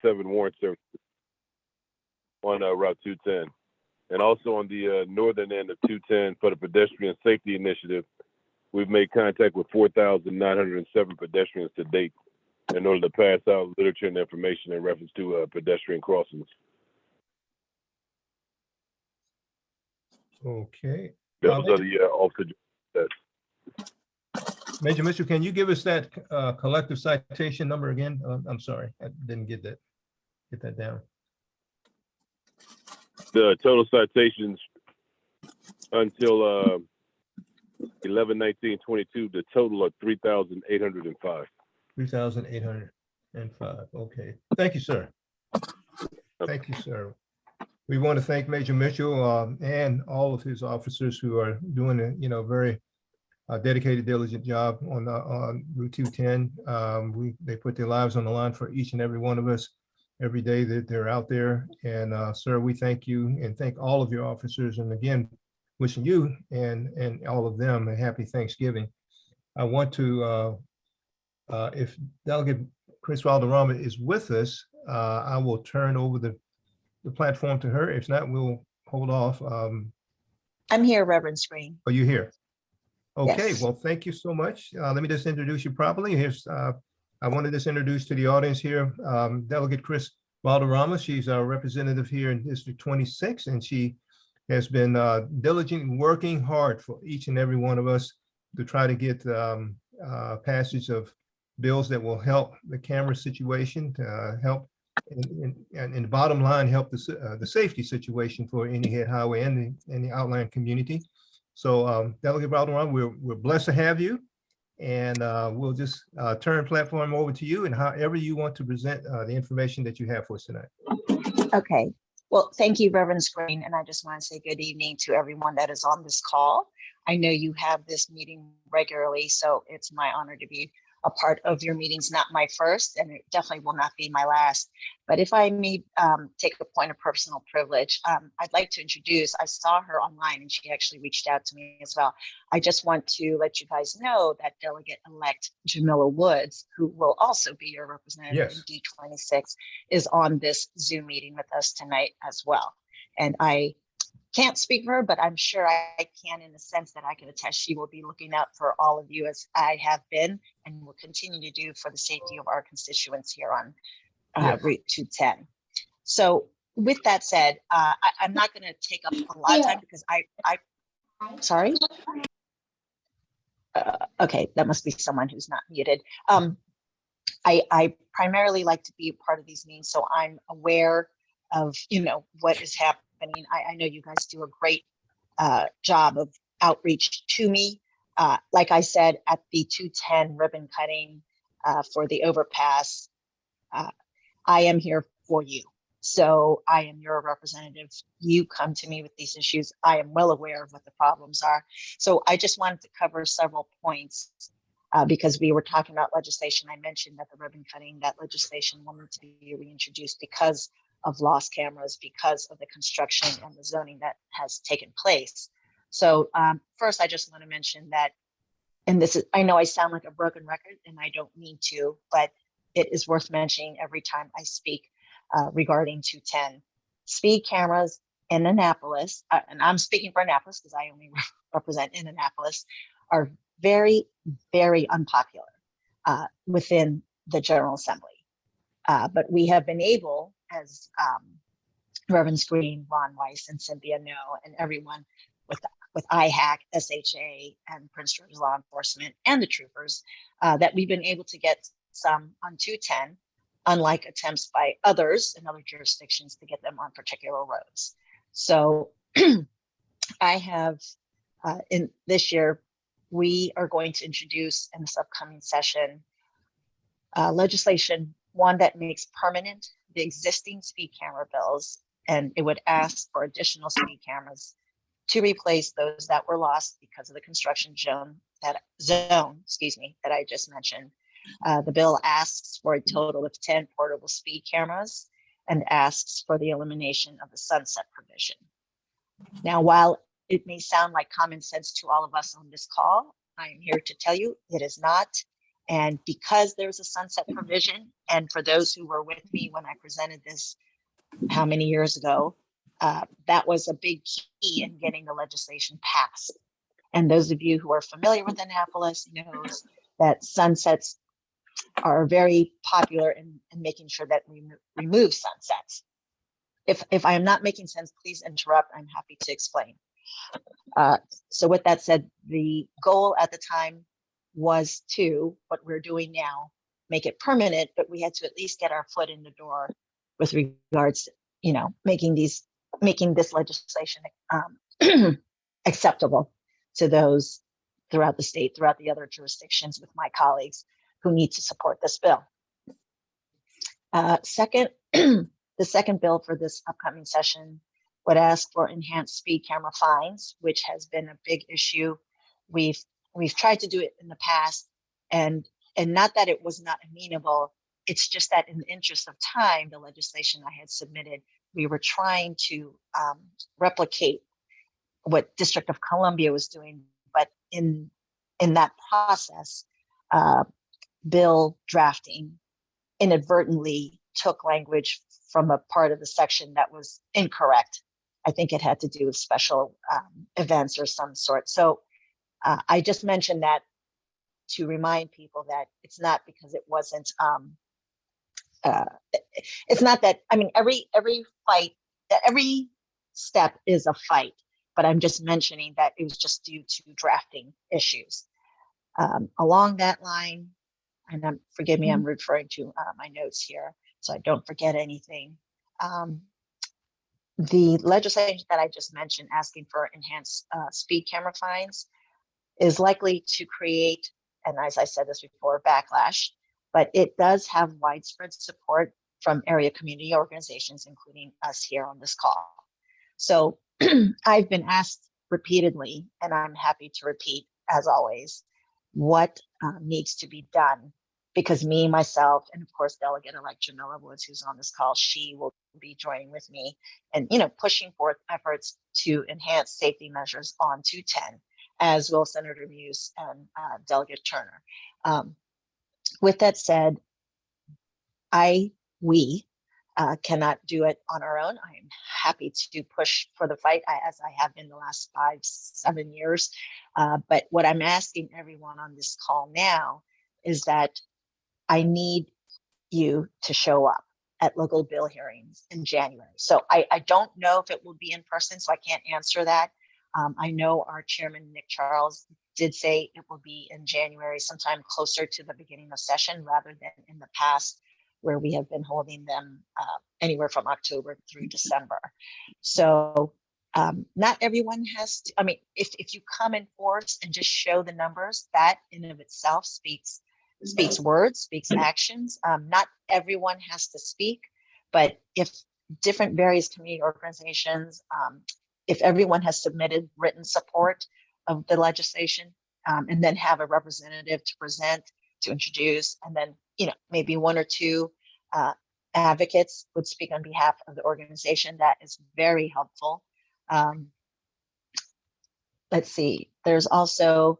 7 warrant services on Route 210. And also on the northern end of 210 for the pedestrian safety initiative, we've made contact with 4,907 pedestrians to date in order to pass out literature and information in reference to pedestrian crossings. Okay. Those are the officer. Major Mitchell, can you give us that collective citation number again? I'm sorry, I didn't get that down. The total citations until 11/19/22, the total of 3,805. 3,805. Okay. Thank you, sir. Thank you, sir. We want to thank Major Mitchell and all of his officers who are doing a very dedicated, diligent job on Route 210. They put their lives on the line for each and every one of us every day that they're out there. And sir, we thank you and thank all of your officers. And again, wishing you and all of them a happy Thanksgiving. I want to, if Delegate Chris Valderrama is with us, I will turn over the platform to her. If not, we'll hold off. I'm here, Reverend Screen. Are you here? Okay, Yes. well, thank you so much. Let me just introduce you properly. Here's, I want to just introduce to the audience here, Delegate Chris Valderrama. She's our representative here in District 26, and she has been diligently working hard for each and every one of us to try to get passage of bills that will help the camera situation, to help, and the bottom line, help the safety situation for Indian Head Highway and the outlying community. So Delegate Valderrama, we're blessed to have you, and we'll just turn platform over to you and however you want to present the information that you have for us tonight. Okay. Well, thank you, Reverend Screen. And I just want to say good evening to everyone that is on this call. I know you have this meeting regularly, so it's my honor to be a part of your meetings, not my first, and it definitely will not be my last. But if I may take a point of personal privilege, I'd like to introduce, I saw her online and she actually reached out to me as well. I just want to let you guys know that Delegate-elect Jamila Woods, who will also be your representative in D26, is on this Zoom meeting with us tonight as well. And I can't speak for her, but I'm sure I can in the sense that I can attest she will be looking out for all of you as I have been and will continue to do for the safety of our constituents here on Route 210. So with that said, I'm not going to take up a lot of time because sorry. Okay, that must be someone who's not muted. I primarily like to be a part of these meetings, so I'm aware of what is happening. I know you guys do a great job of outreach to me. Like I said, at the 210 ribbon cutting for the overpass, I am here for you. So I am your representative. You come to me with these issues. I am well aware of what the problems are. So I just wanted to cover several points because we were talking about legislation. I mentioned that the ribbon cutting, that legislation will need to be reintroduced because of lost cameras, because of the construction and the zoning that has taken place. So first, I just want to mention that, and this is, I know I sound like a broken record and I don't mean to, but it is worth mentioning every time I speak regarding 210. Speed cameras in Annapolis, and I'm speaking for Annapolis because I only represent in Annapolis, are very, very unpopular within the General Assembly. But we have been able, as Reverend Screen, Ron Weiss, and Cynthia know, and everyone with IHAC, SHA, and Prince George's Law Enforcement, and the troopers, that we've been able to get some on 210, unlike attempts by others in other jurisdictions to get them on particular roads. So I have, in this year, we are going to introduce in this upcoming session legislation, one that makes permanent the existing speed camera bills, and it would ask for additional speed cameras to replace those that were lost because of the construction zone that I just mentioned. The bill asks for a total of 10 portable speed cameras and asks for the elimination of the sunset provision. Now, while it may sound like common sense to all of us on this call, I am here to tell you it is not. And because there's a sunset provision, and for those who were with me when I presented this, how many years ago, that was a big key in getting the legislation passed. And those of you who are familiar with Annapolis knows that sunsets are very popular in making sure that we remove sunsets. If I am not making sense, please interrupt. I'm happy to explain. So with that said, the goal at the time was to, what we're doing now, make it permanent, but we had to at least get our foot in the door with regards to, making this legislation acceptable to those throughout the state, throughout the other jurisdictions with my colleagues who need to support this bill. Second, the second bill for this upcoming session would ask for enhanced speed camera fines, which has been a big issue. We've tried to do it in the past, and not that it was not amenable. It's just that in the interest of time, the legislation I had submitted, we were trying to replicate what District of Columbia was doing, but in that process, bill drafting inadvertently took language from a part of the section that was incorrect. I think it had to do with special events or some sort. So I just mentioned that to remind people that it's not because it wasn't, it's not that, I mean, every fight, every step is a fight, but I'm just mentioning that it was just due to drafting issues. Along that line, and forgive me, I'm referring to my notes here, so I don't forget anything. The legislation that I just mentioned, asking for enhanced speed camera fines, is likely to create, and as I said this before, backlash, but it does have widespread support from area community organizations, including us here on this call. So I've been asked repeatedly, and I'm happy to repeat, as always, what needs to be done, because me, myself, and of course, Delegate-elect Jamila Woods, who's on this call, she will be joining with me and, pushing forth efforts to enhance safety measures on 210, as will Senator Muse and Delegate Turner. With that said, we cannot do it on our own. I'm happy to push for the fight, as I have been the last 5-7 years. But what I'm asking everyone on this call now is that I need you to show up at local bill hearings in January. So I don't know if it will be in person, so I can't answer that. I know our chairman, Nick Charles, did say it will be in January, sometime closer to the beginning of session rather than in the past, where we have been holding them anywhere from October through December. So not everyone has to, I mean, if you come in force and just show the numbers, that in of itself speaks words, speaks actions. Not everyone has to speak, but if different various community organizations, if everyone has submitted written support of the legislation, and then have a representative to present, to introduce, and then, maybe one or two advocates would speak on behalf of the organization, that is very helpful. Let's see, there's also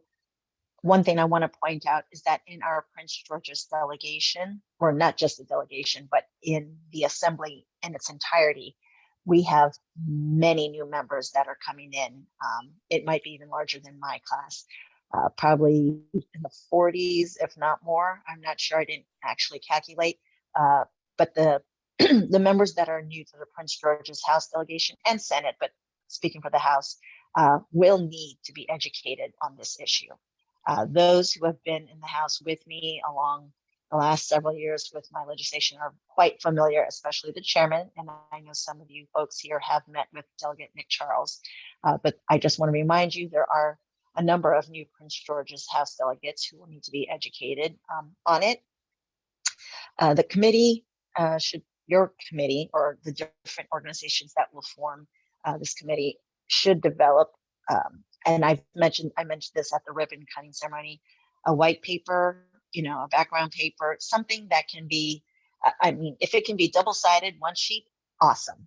one thing I want to point out is that in our Prince George's delegation, or not just the delegation, but in the assembly in its entirety, we have many new members that are coming in. It might be even larger than my class, probably in the 40s, if not more. I'm not sure, I didn't actually calculate, but the the members that are new to the Prince George's House delegation and Senate, but speaking for the House, will need to be educated on this issue. Those who have been in the House with me along the last several years with my legislation are quite familiar, especially the chairman. And I know some of you folks here have met with Delegate Nick Charles. But I just want to remind you, there are a number of new Prince George's House delegates who will need to be educated on it. The committee your committee, or the different organizations that will form this committee, should develop, and I mentioned this at the ribbon cutting ceremony, a white paper, a background paper, something that can be, I mean, if it can be double-sided, one sheet, awesome.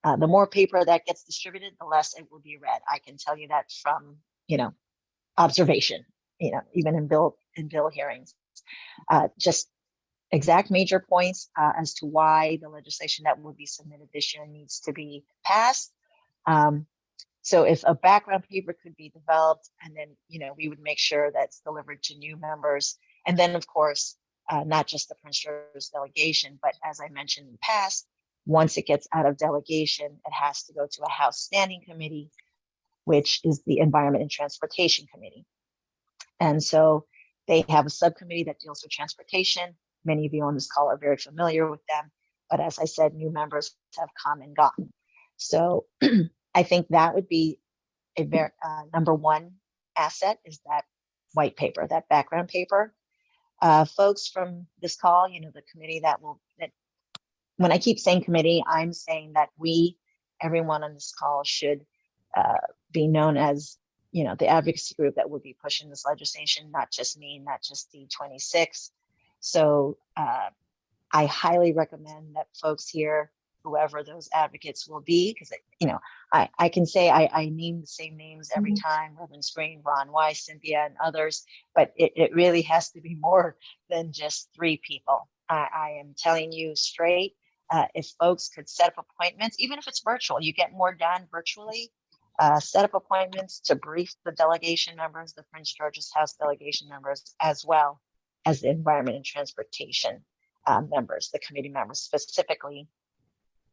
The more paper that gets distributed, the less it will be read. I can tell you that from, observation, even in bill hearings. Just exact major points as to why the legislation that will be submitted this year needs to be passed. So if a background paper could be developed, and then, we would make sure that's delivered to new members. And then, of course, not just the Prince George's delegation, but as I mentioned in the past, once it gets out of delegation, it has to go to a House Standing Committee, which is the Environment and Transportation Committee. And so they have a subcommittee that deals with transportation. Many of you on this call are very familiar with them. But as I said, new members have come and gone. So I think that would be a very number one asset, is that white paper, that background paper. Folks from this call, the committee that when I keep saying committee, I'm saying that everyone on this call should be known as, the advocacy group that would be pushing this legislation, not just me, not just D26. So I highly recommend that folks here, whoever those advocates will be, because I can say I name the same names every time: Reverend Screen, Ron Weiss, Cynthia, and others, but it really has to be more than just 3 people. I am telling you straight, if folks could set up appointments, even if it's virtual, you get more done virtually. Set up appointments to brief the delegation members, the Prince George's House delegation members, as well as the Environment and Transportation members, the committee members, specifically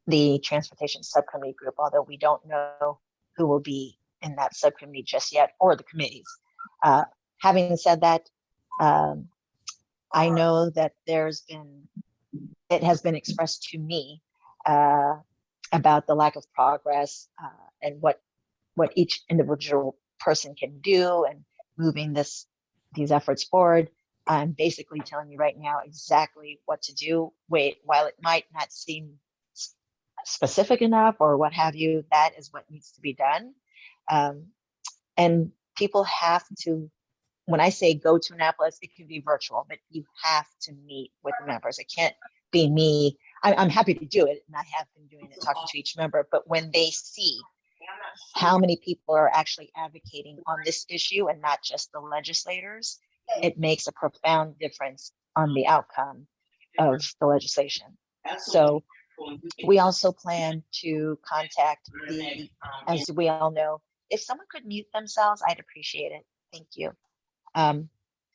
the Transportation Subcommittee group, although we don't know who will be in that subcommittee just yet, or the committees. Having said that, I know that it has been expressed to me about the lack of progress and what each individual person can do and moving these efforts forward. I'm basically telling you right now exactly what to do. While it might not seem specific enough or what have you, that is what needs to be done. And people have to, when I say go to Annapolis, it can be virtual, but you have to meet with the members. It can't be me. I'm happy to do it, and I have been doing it, talking to each member, but when they see how many people are actually advocating on this issue and not just the legislators, it makes a profound difference on the outcome of the legislation. So we also plan to contact as we all know, if someone could mute themselves, I'd appreciate it. Thank you.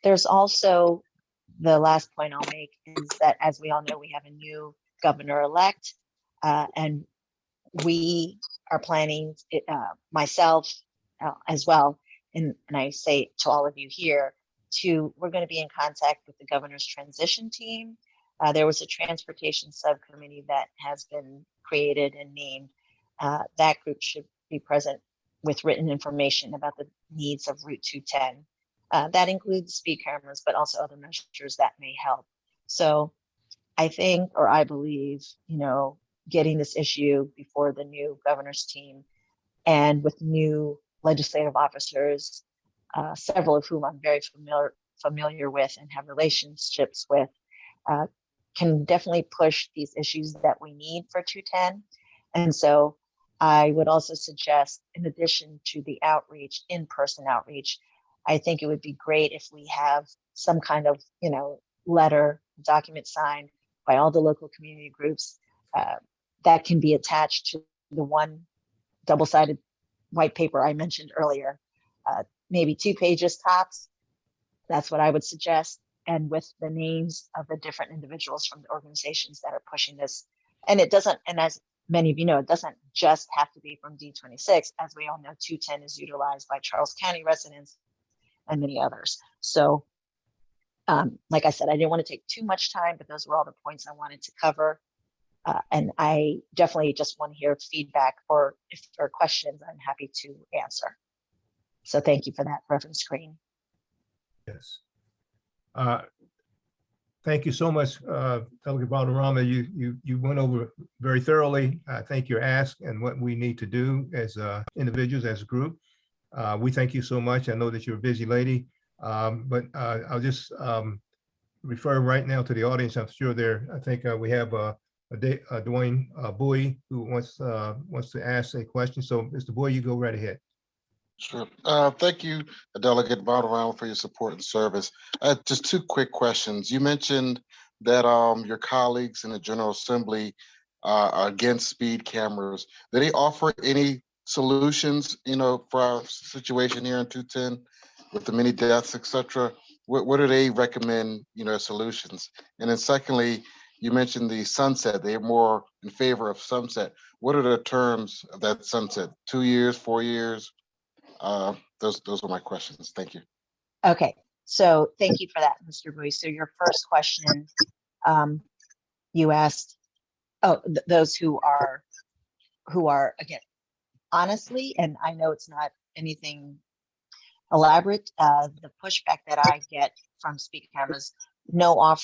There's also, the last point I'll make is that, as we all know, we have a new governor-elect, and we are planning, myself as well, and I say to all of you here, we're going to be in contact with the governor's transition team. There was a transportation subcommittee that has been created and named. That group should be present with written information about the needs of Route 210. That includes speed cameras, but also other measures that may help. So I think, or I believe, getting this issue before the new governor's team and with new legislative officers, several of whom I'm very familiar with and have relationships with, can definitely push these issues that we need for 210. And so I would also suggest, in addition to the outreach, in-person outreach, I think it would be great if we have some kind of, letter, document signed by all the local community groups that can be attached to the one double-sided white paper I mentioned earlier, maybe 2 pages tops. That's what I would suggest. And with the names of the different individuals from the organizations that are pushing this. And it doesn't, and as many of you know, it doesn't just have to be from D26. As we all know, 210 is utilized by Charles County residents and many others. So like I said, I didn't want to take too much time, but those were all the points I wanted to cover. And I definitely just want to hear feedback, or if there are questions, I'm happy to answer. So thank you for that, Reverend Screen. Yes. Thank you so much, Delegate Valderrama. You went over very thoroughly, I think, your ask and what we need to do as individuals, as a group. We thank you so much. I know that you're a busy lady, but I'll just refer right now to the audience. I'm sure I think we have Dwayne Bowie who wants to ask a question. So Mr. Bowie, you go right ahead. Sure. Thank you, Delegate Valderrama, for your support and service. Just two quick questions. You mentioned that your colleagues in the General Assembly are against speed cameras. Do they offer any solutions, for our situation here in 210 with the many deaths, et cetera? What do they recommend, solutions? And then secondly, you mentioned the sunset. They're more in favor of sunset. What are the terms of that sunset? 2 years, 4 years? Those are my questions. Thank you. Okay, so thank you for that, Mr. Bowie. So your first question, you asked, those who are again, honestly, and I know it's not anything elaborate, the pushback that I get from speed cameras, no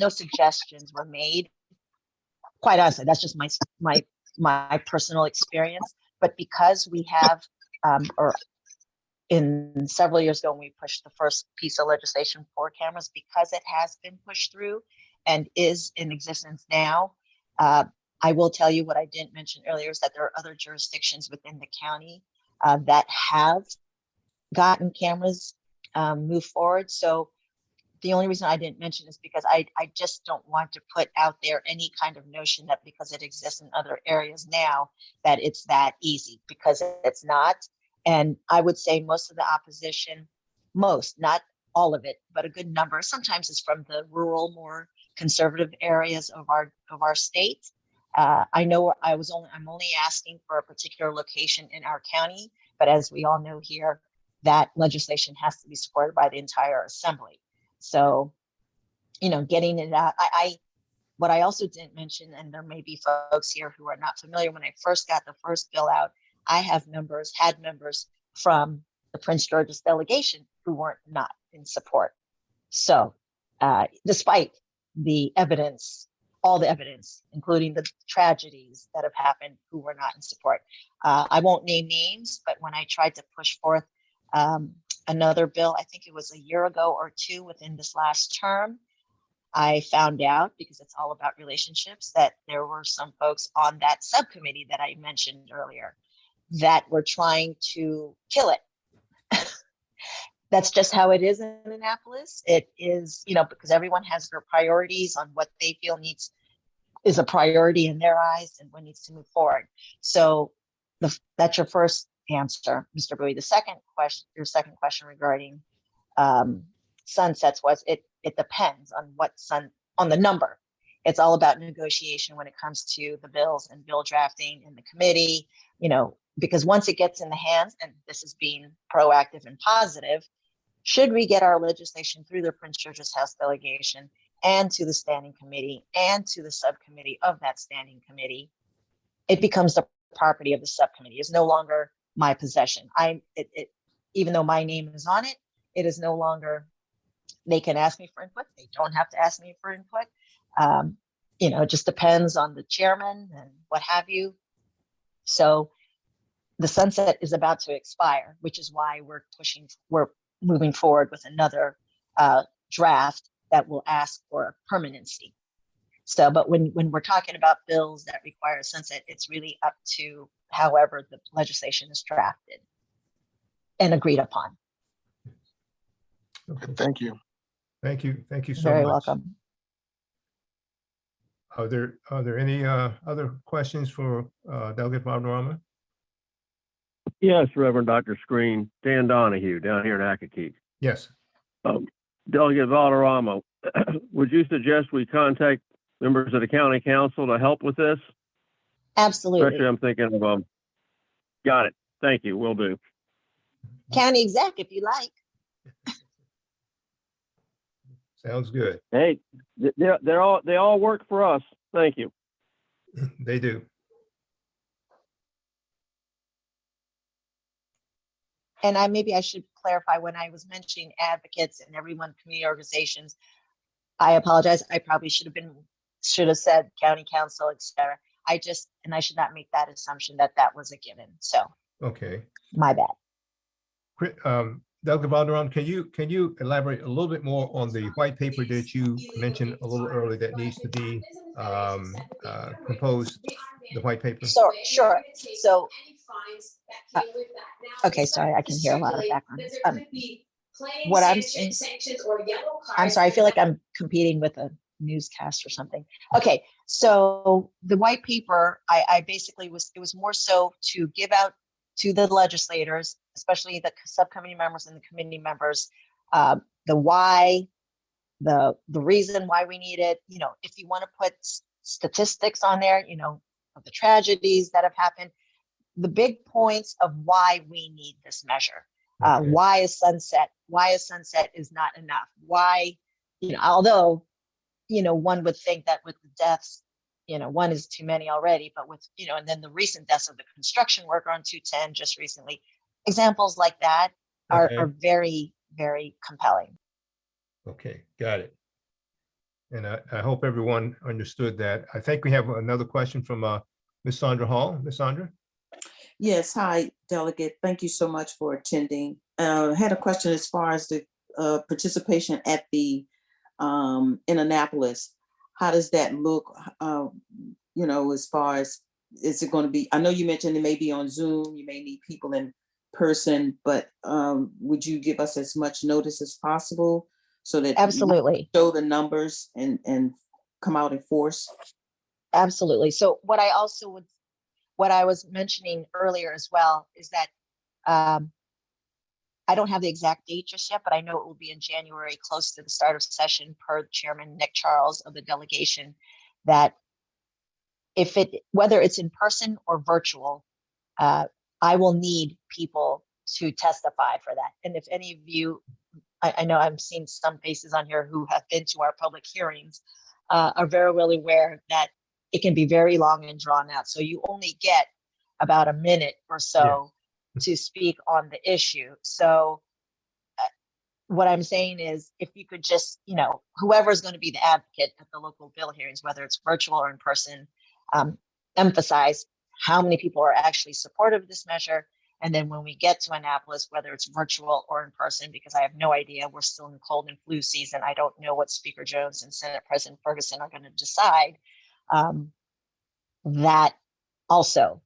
suggestions were made. Quite honestly, that's just my personal experience. But because we have, or in several years ago, when we pushed the first piece of legislation for cameras, because it has been pushed through and is in existence now, I will tell you what I didn't mention earlier is that there are other jurisdictions within the county that have gotten cameras move forward. So the only reason I didn't mention is because I just don't want to put out there any kind of notion that because it exists in other areas now, that it's that easy, because it's not. And I would say most of the opposition, not all of it, but a good number, sometimes is from the rural, more conservative areas of our state. I know I'm only asking for a particular location in our county, but as we all know here, that legislation has to be supported by the entire assembly. So, getting it out. What I also didn't mention, and there may be folks here who are not familiar, when I first got the first bill out, I had members from the Prince George's delegation who weren't not in support. So, despite the evidence, all the evidence, including the tragedies that have happened, who were not in support. I won't name names, but when I tried to push forth another bill, I think it was a year ago or two within this last term, I found out, because it's all about relationships, that there were some folks on that subcommittee that I mentioned earlier that were trying to kill it. That's just how it is in Annapolis. It is, because everyone has their priorities on what they feel is a priority in their eyes and what needs to move forward. So that's your first answer, Mr. Bowie. Your second question regarding sunsets was it depends on on the number. It's all about negotiation when it comes to the bills and bill drafting in the committee, because once it gets in the hands, and this is being proactive and positive, should we get our legislation through the Prince George's House delegation and to the standing committee and to the subcommittee of that standing committee, it becomes the property of the subcommittee. It's no longer my possession. Even though my name is on it, it is no longer, they can ask me for input. They don't have to ask me for input. It just depends on the chairman and what have you. So the sunset is about to expire, which is why we're moving forward with another draft that will ask for permanency. So, but when we're talking about bills that require a sunset, it's really up to however the legislation is drafted and agreed upon. Okay. Thank you. Thank you so much. Very welcome. Are there any other questions for Delegate Valderrama? Yes, Reverend Dr. Screen, Dan Donahue down here in Accokeek. Yes. Delegate Valderrama, would you suggest we contact members of the county council to help with this? Absolutely. Especially I'm thinking of got it. Thank you. Will do. County exec, if you like. Sounds good. Hey, they all work for us. Thank you. They do. And maybe I should clarify, when I was mentioning advocates and everyone, community organizations, I apologize. I probably should have said county council, etc. I should not make that assumption that was a given. So Okay. my bad. Delegate Valderrama, can you elaborate a little bit more on the white paper that you mentioned a little earlier that needs to be composed, the white paper? So sure. So Okay, sorry, I can hear a lot of background. What I'm saying, I'm sorry, I feel like I'm competing with a newscast or something. Okay, so the white paper, I basically it was more so to give out to the legislators, especially the subcommittee members and the committee members, the why, the reason why we need it. You know, if you want to put statistics on there, you know, of the tragedies that have happened, the big points of why we need this measure. Okay. Why a sunset is not enough. Why, you know, although, you know, one would think that with the deaths, you know, one is too many already, but with, you know, and then the recent deaths of the construction worker on 210 just recently, examples like that Okay. are very, very compelling. Okay, got it. And I hope everyone understood that. I think we have another question from Ms. Sandra Hall. Ms. Sandra? Yes, hi, Delegate. Thank you so much for attending. Had a question as far as the participation at the in Annapolis. How does that look? You know, as far as, is it going to be? I know you mentioned it may be on Zoom. You may need people in person, but would you give us as much notice as possible so that Absolutely. show the numbers and come out in force? Absolutely. So what I was mentioning earlier as well is that I don't have the exact date just yet, but I know it will be in January, close to the start of session, per Chairman Nick Charles of the delegation, that whether it's in person or virtual, I will need people to testify for that. And if any of you, I know I'm seeing some faces on here who have been to our public hearings, are very well aware that it can be very long and drawn out. So you only get about a minute or so to speak on the issue. So what I'm saying is, if you could just, you know, whoever's going to be the advocate at the local bill hearings, whether it's virtual or in person, emphasize how many people are actually supportive of this measure. And then when we get to Annapolis, whether it's virtual or in person, because I have no idea, we're still in cold and flu season. I don't know what Speaker Jones and Senate President Ferguson are going to decide. That also,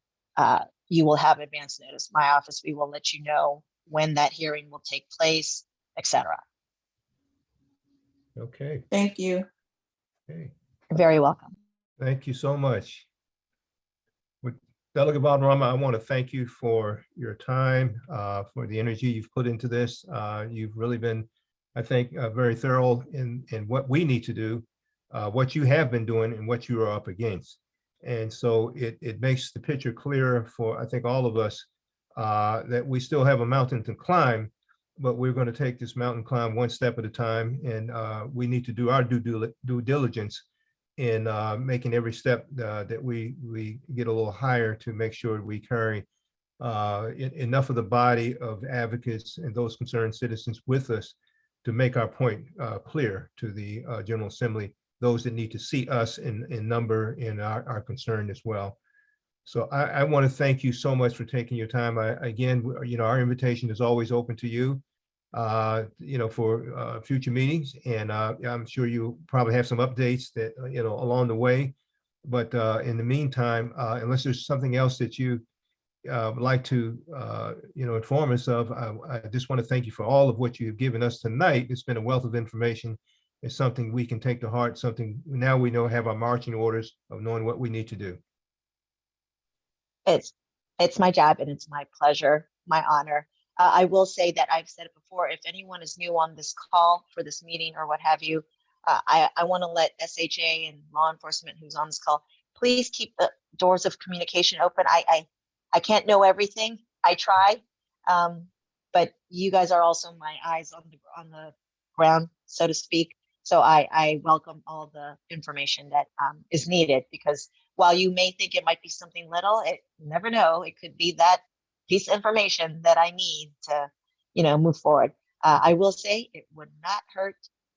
you will have advance notice. My office, we will let you know when that hearing will take place, etc. Okay, Thank you. okay. Very welcome. Thank you so much. With Delegate Valderrama, I want to thank you for your time, for the energy you've put into this. You've really been, I think, very thorough in what we need to do, what you have been doing and what you are up against. And so it makes the picture clearer for, I think, all of us, that we still have a mountain to climb, but we're going to take this mountain climb one step at a time. And we need to do our due diligence in making every step that we get a little higher to make sure we carry enough of the body of advocates and those concerned citizens with us to make our point clear to the General Assembly, those that need to see us in number and are concerned as well. So I want to thank you so much for taking your time. Again, you know, our invitation is always open to you, you know, for future meetings. And I'm sure you probably have some updates that, you know, along the way. But in the meantime, unless there's something else that you would like to, you know, inform us of, I just want to thank you for all of what you've given us tonight. It's been a wealth of information. It's something we can take to heart, something now we know, have our marching orders of knowing what we need to do. It's my job and it's my pleasure, my honor. I will say that I've said it before, if anyone is new on this call for this meeting or what have you, I want to let SHA and law enforcement who's on this call, please keep the doors of communication open. I can't know everything. I try, but you guys are also my eyes on the ground, so to speak. So I welcome all the information that is needed, because while you may think it might be something little, you never know. It could be that piece of information that I need to, you know, move forward. I will say it would not hurt.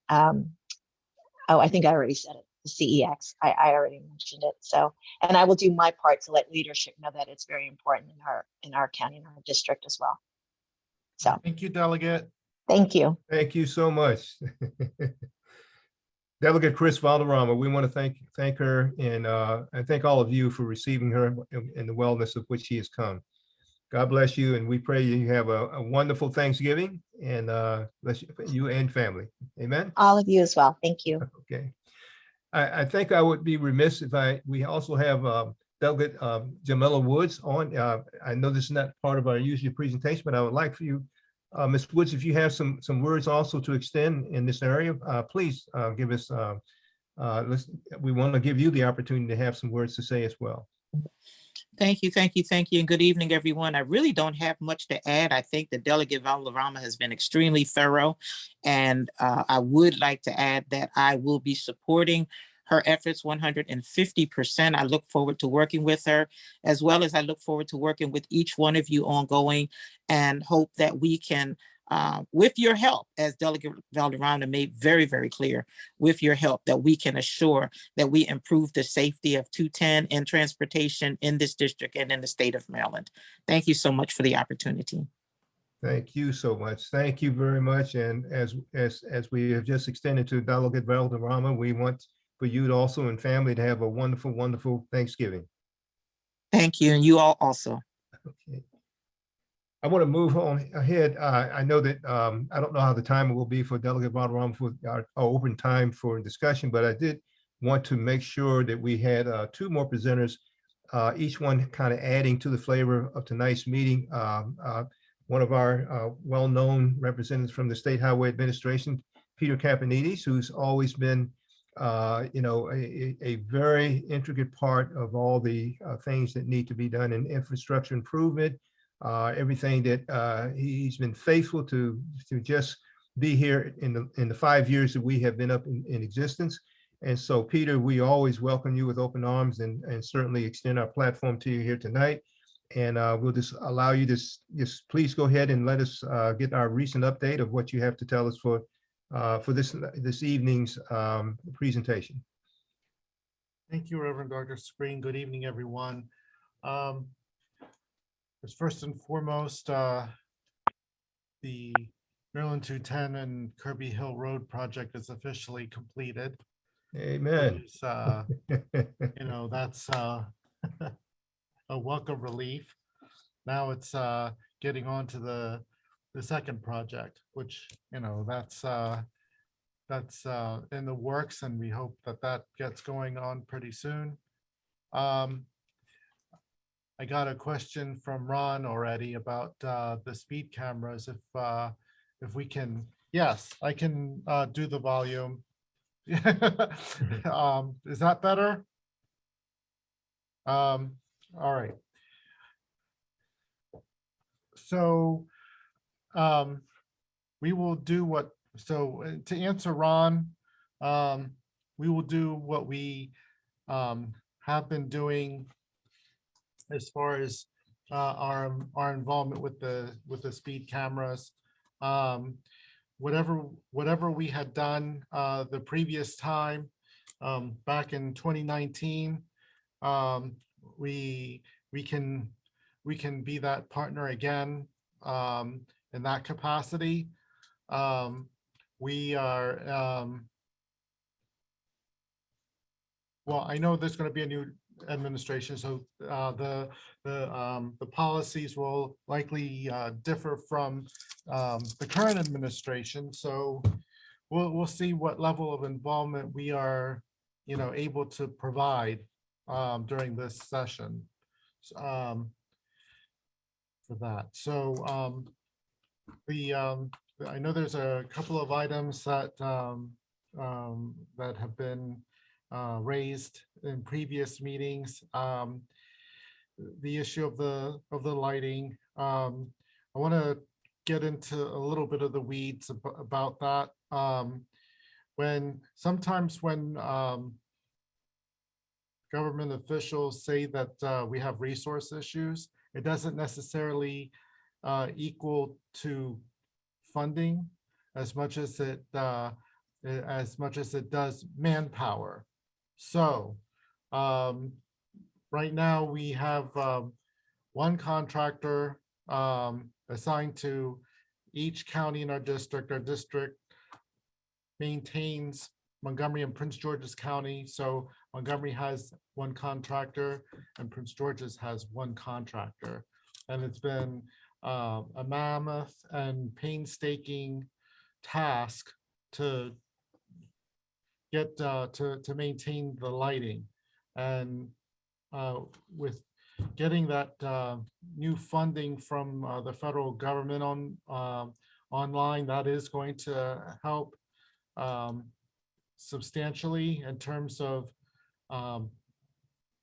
Oh, I think I already said it. The CEX. I already mentioned it. So, and I will do my part to let leadership know that it's very important in our county and our district as well. So, Thank you, Delegate. thank you. Thank you so much. Delegate Chris Valderrama, we want to thank her, and I thank all of you for receiving her in the wellness of which she has come. God bless you, and we pray you have a wonderful Thanksgiving, and bless you and family. Amen. All of you as well. Thank you. Okay. I think I would be remiss if we also have Delegate Jamila Woods on. I know this is not part of our usual presentation, but I would like for you, Ms. Woods, if you have some words also to extend in this area, please give us, we want to give you the opportunity to have some words to say as well. Thank you, thank you, thank you, and good evening, everyone. I really don't have much to add. I think the Delegate Valderrama has been extremely thorough, and I would like to add that I will be supporting her efforts 150%. I look forward to working with her, as well as I look forward to working with each one of you ongoing, and hope that we can, with your help, as Delegate Valderrama made very, very clear, with your help, that we can assure that we improve the safety of 210 and transportation in this district and in the state of Maryland. Thank you so much for the opportunity. Thank you so much. Thank you very much. And as we have just extended to Delegate Valderrama, we want for you to also and family to have a wonderful, wonderful Thanksgiving. Thank you, and you all also. Okay. I want to move on ahead. I know that I don't know how the time will be for Delegate Valderrama for our open time for discussion, but I did want to make sure that we had two more presenters, each one kind of adding to the flavor of tonight's meeting. One of our well-known representatives from the State Highway Administration, Peter Caponides, who's always been a very intricate part of all the things that need to be done in infrastructure improvement, everything that he's been faithful to just be here in the 5 years that we have been up in existence. And so, Peter, we always welcome you with open arms and certainly extend our platform to you here tonight. And we'll just allow you to just please go ahead and let us get our recent update of what you have to tell us for this evening's presentation. Thank you, Reverend Dr. Screen. Good evening, everyone. First and foremost, the Maryland 210 and Kirby Hill Road project is officially completed. Amen. That's a welcome relief. Now it's getting on to the second project, which that's in the works, and we hope that gets going on pretty soon. I got a question from Ron already about the speed cameras. If we can, yes, I can do the volume. Is that better? All right. So we will do to answer Ron, we will do what we have been doing as far as our involvement with the speed cameras. Whatever we had done the previous time, back in 2019, we can be that partner again in that capacity. We are well, I know there's going to be a new administration, so the policies will likely differ from the current administration. So we'll see what level of involvement we are, able to provide during this session for that. So I know there's a couple of items that that have been raised in previous meetings. The issue of the lighting. I want to get into a little bit of the weeds about that. Sometimes when government officials say that we have resource issues, it doesn't necessarily equal to funding as much as it does manpower. So right now we have one contractor assigned to each county in our district. Our district maintains Montgomery and Prince George's County. So Montgomery has one contractor and Prince George's has one contractor. And it's been a mammoth and painstaking task to get to maintain the lighting. And with getting that new funding from the federal government online, that is going to help substantially in terms of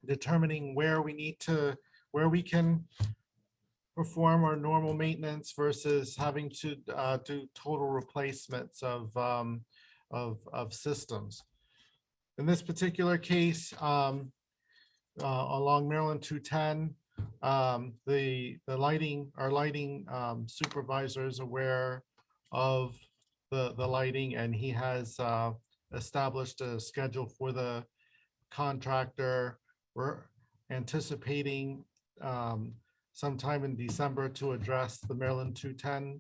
determining where we can perform our normal maintenance versus having to do total replacements of systems. In this particular case, along Maryland 210, our lighting supervisor is aware of the lighting, and he has established a schedule for the contractor. We're anticipating sometime in December to address the Maryland 210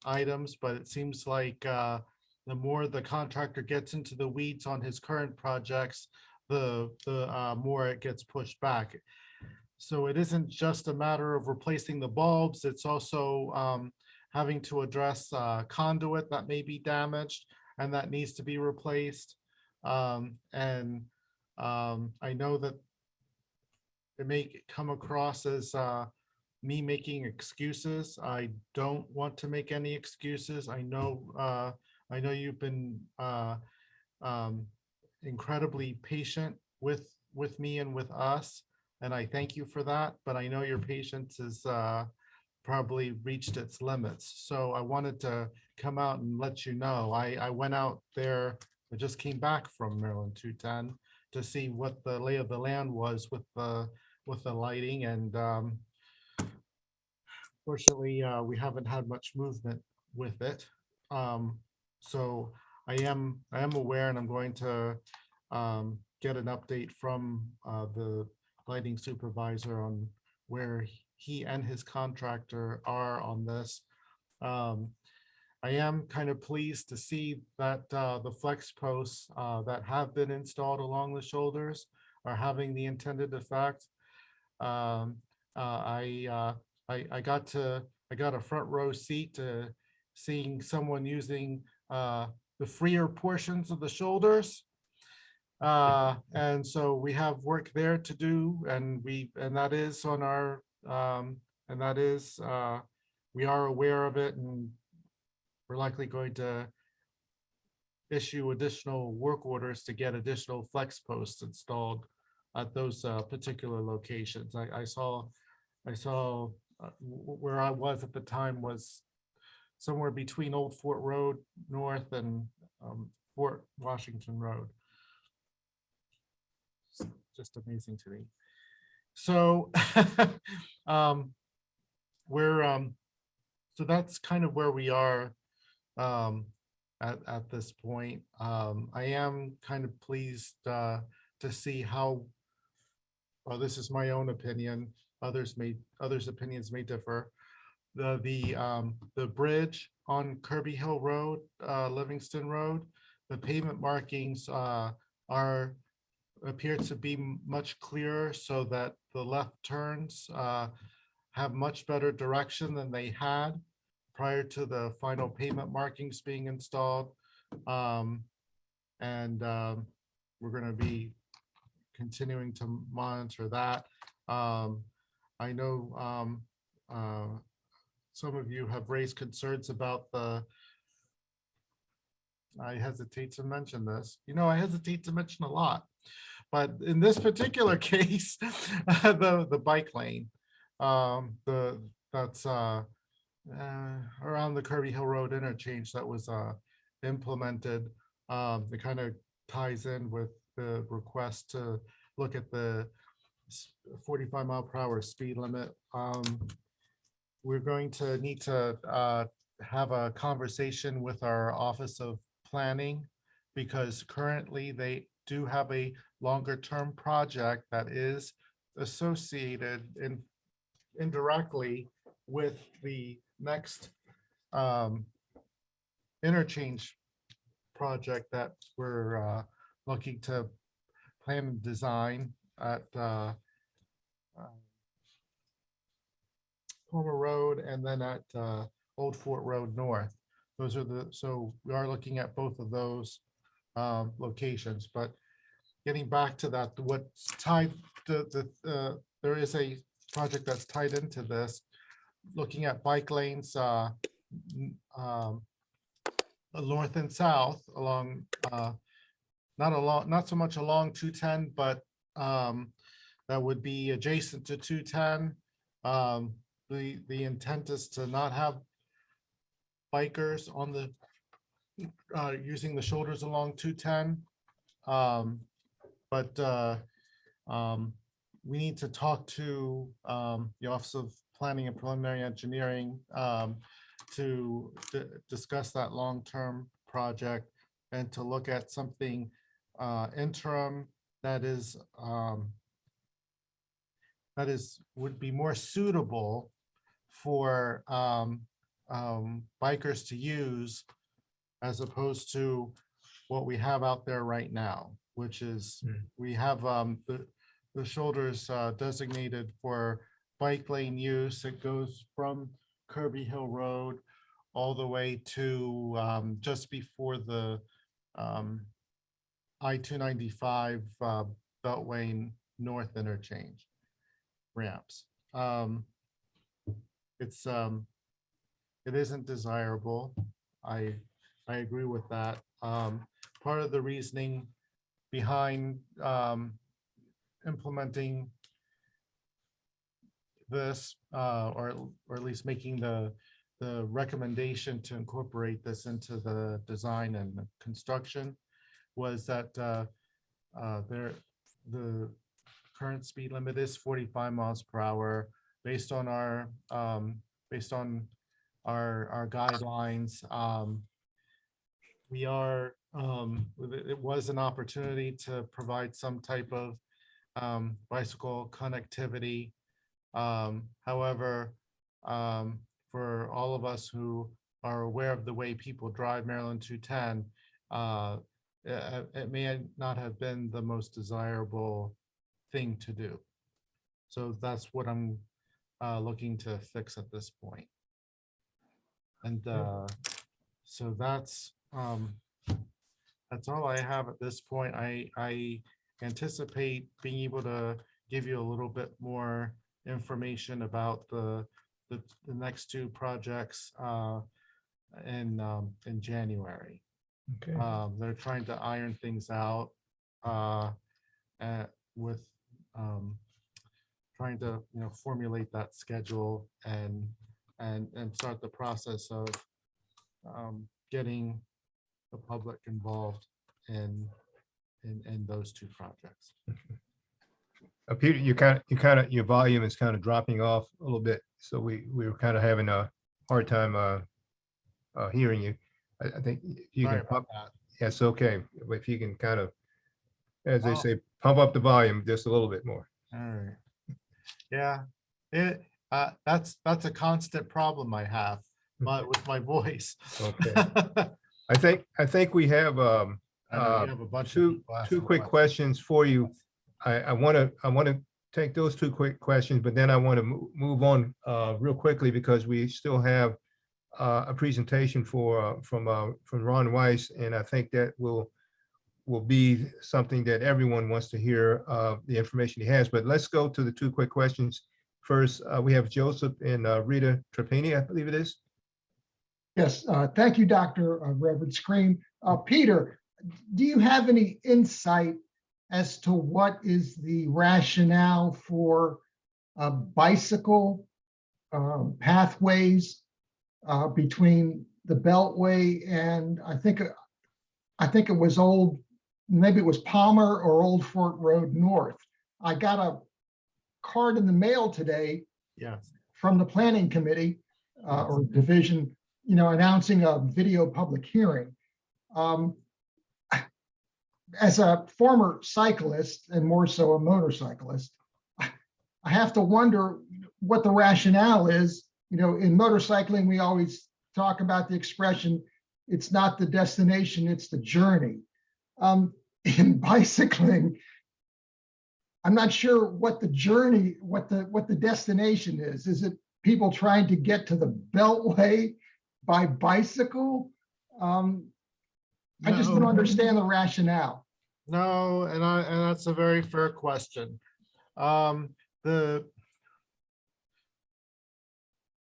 items, but it seems like the more the contractor gets into the weeds on his current projects, the more it gets pushed back. So it isn't just a matter of replacing the bulbs, it's also having to address conduit that may be damaged and that needs to be replaced. I know that it may come across as me making excuses. I don't want to make any excuses. I know you've been incredibly patient with me and with us, and I thank you for that. But I know your patience has probably reached its limits. So I wanted to come out and let you know. I went out there. I just came back from Maryland 210 to see what the lay of the land was with the lighting, and fortunately, we haven't had much movement with it. So I am aware, and I'm going to get an update from the lighting supervisor on where he and his contractor are on this. I am kind of pleased to see that the flex posts that have been installed along the shoulders are having the intended effect. I got a front row seat to seeing someone using the freer portions of the shoulders. And so we have work there to do, and that is on our, and that is, we are aware of it, and we're likely going to issue additional work orders to get additional flex posts installed at those particular locations. I saw where I was at the time was somewhere between Old Fort Road North and Fort Washington Road. It's just amazing to me. So so that's kind of where we are at this point. I am kind of pleased to see how, well, this is my own opinion. Others' opinions may differ. The bridge on Kirby Hill Road, Livingston Road, the pavement markings appear to be much clearer, so that the left turns have much better direction than they had prior to the final pavement markings being installed. We're going to be continuing to monitor that. I know some of you have raised concerns about I hesitate to mention this. I hesitate to mention a lot, but in this particular case, the bike lane, that's around the Kirby Hill Road interchange that was implemented. It kind of ties in with the request to look at the 45-mile-per-hour speed limit. We're going to need to have a conversation with our Office of Planning, because currently they do have a longer-term project that is associated indirectly with the next interchange project that we're looking to plan and design at Palmer Road and then at Old Fort Road North. Those are so we are looking at both of those locations. But getting back to that, what's tied there is a project that's tied into this, looking at bike lanes north and south along not so much along 210, but that would be adjacent to 210. The intent is to not have bikers on the using the shoulders along 210. But we need to talk to the Office of Planning and Preliminary Engineering to discuss that long-term project and to look at something interim that would be more suitable for bikers to use, as opposed to what we have out there right now, which is we have the shoulders designated for bike lane use. It goes from Kirby Hill Road all the way to just before the I-295 Beltway North interchange ramps. It isn't desirable. I agree with that. Part of the reasoning behind implementing this, or at least making the recommendation to incorporate this into the design and the construction, was that the current speed limit is 45 miles per hour based on our guidelines. It was an opportunity to provide some type of bicycle connectivity. However, for all of us who are aware of the way people drive Maryland 210, it may not have been the most desirable thing to do. So that's what I'm looking to fix at this point. And so that's all I have at this point. I anticipate being able to give you a little bit more information about the next two projects in January. Okay. They're trying to iron things out with trying to formulate that schedule and start the process of getting the public involved in those two projects. Peter, your volume is kind of dropping off a little bit, so we were kind of having a hard time hearing you. I think you Sorry can about pump. that. Yes, okay, but if you can kind of, as they Oh. say, pump up the volume just a little bit more. All right. Yeah, that's a constant problem I have with my voice. Okay. I think we have I know you have a bunch of two people asking quick questions for you. I want to take those two quick questions, but then I want to move on real quickly because we still have a presentation from Ron Weiss, and I think that will be something that everyone wants to hear the information he has. But let's go to the two quick questions. First, we have Joseph and Rita Trapani, I believe it is. Yes, thank you, Dr. Reverend Scream. Peter, do you have any insight as to what is the rationale for bicycle pathways between the Beltway and I think it was maybe it was Palmer or Old Fort Road North? I got a card in the mail today Yes. from the planning committee or division, announcing a video public hearing. As a former cyclist and more so a motorcyclist, I have to wonder what the rationale is. In motorcycling, we always talk about the expression, it's not the destination, it's the journey. In bicycling, I'm not sure what the journey, what the destination is. Is it people trying to get to the Beltway by bicycle? I just don't No. understand the rationale. No, and that's a very fair question.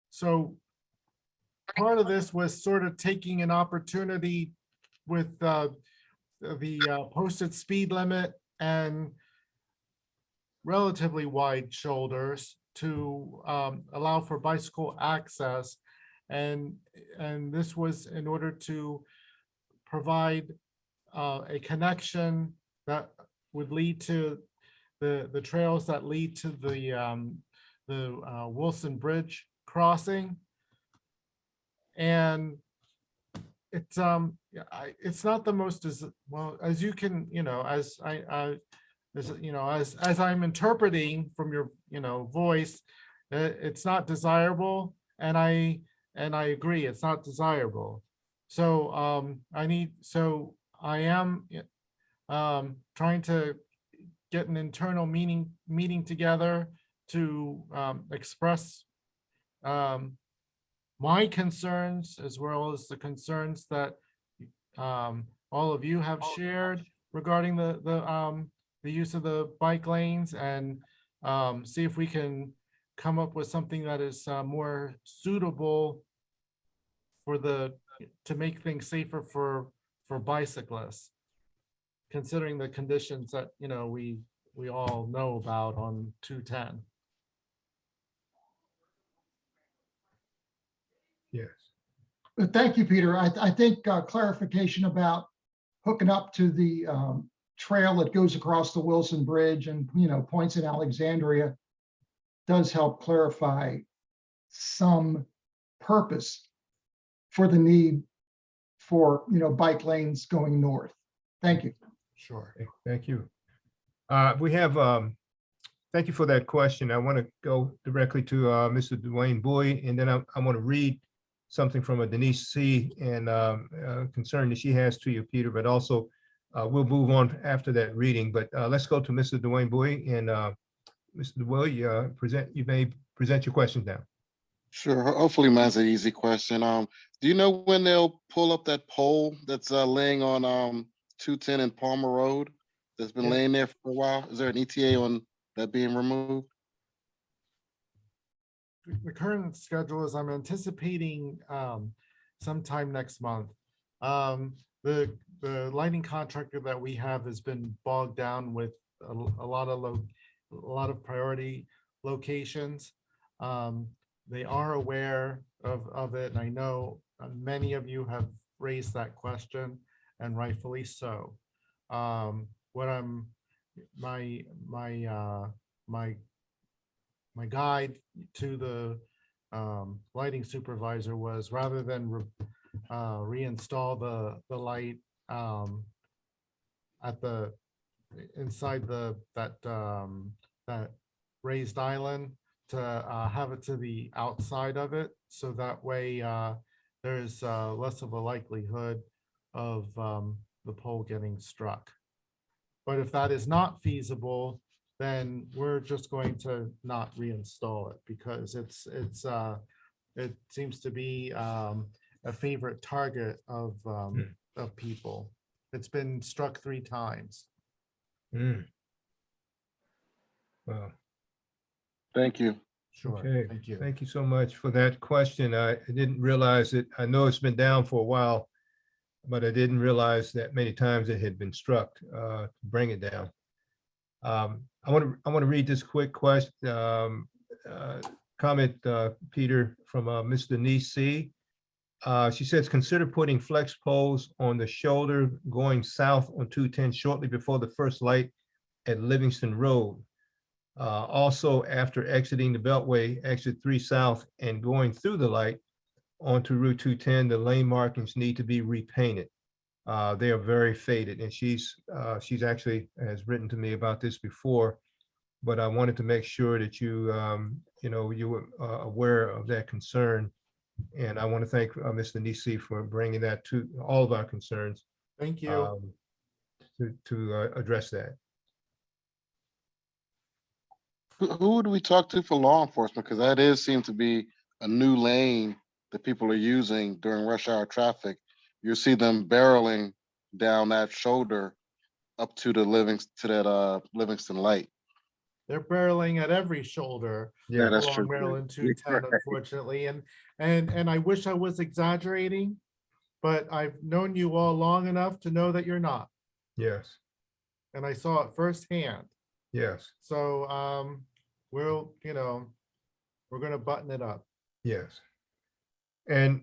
So part of this was sort of taking an opportunity with the posted speed limit and relatively wide shoulders to allow for bicycle access. And this was in order to provide a connection that would lead to the trails that lead to the Wilson Bridge crossing. And it's not the most well, as you can, as as I'm interpreting from your voice, it's not desirable, and I agree, it's not desirable. So I am trying to get an internal meeting together to express my concerns, as well as the concerns that all of you have shared regarding the use of the bike lanes, and see if we can come up with something that is more suitable to make things safer for bicyclists, considering the conditions that we all know about on 210. Yes. But thank you, Peter. I think clarification about hooking up to the trail that goes across the Wilson Bridge and points in Alexandria does help clarify some purpose for the need for bike lanes going north. Thank you. Sure. Okay, thank you. We have, thank you for that question. I want to go directly to Mr. Dwayne Bowie, and then I want to read something from a Denise C. and concern that she has to you, Peter, but also we'll move on after that reading. But let's go to Mr. Dwayne Bowie, and Mr. Bowie, you may present your questions now. Sure. Hopefully mine's an easy question. Do you know when they'll pull up that pole that's laying on 210 and Palmer Road that's been laying there for a while? Is there an ETA on that being removed? The current schedule is I'm anticipating sometime next month. The lighting contractor that we have has been bogged down with a lot of priority locations. They are aware of it, and I know many of you have raised that question, and rightfully so. My guide to the lighting supervisor was, rather than reinstall the light at inside that raised island, to have it to the outside of it, so that way there's less of a likelihood of the pole getting struck. But if that is not feasible, then we're just going to not reinstall it, because it seems to be a favorite target of people. It's been struck 3 times. Wow. Thank you. Sure. Okay. Thank you. Thank you so much for that question. I didn't realize it. I know it's been down for a while, but I didn't realize that many times it had been struck to bring it down. I want to read this quick question, comment, Peter, from Ms. Denise C. She says, consider putting flex poles on the shoulder going south on 210 shortly before the first light at Livingston Road. Also, after exiting the Beltway, exit 3 south and going through the light onto Route 210, the lane markings need to be repainted. They are very faded, and she's actually has written to me about this before, but I wanted to make sure that you were aware of that concern. And I want to thank Mr. Nisi for bringing that to all of our concerns. Thank you. To address that. Who would we talk to for law enforcement? Because that is seem to be a new lane that people are using during rush hour traffic. You see them barreling down that shoulder up to the Livingston light. They're barreling at every shoulder Yeah, that's along true. Maryland You're 210, right. unfortunately. And I wish I was exaggerating, but I've known you all long enough to know that you're not. yes, And I saw it firsthand. yes, So we'll, we're gonna button it up. yes. And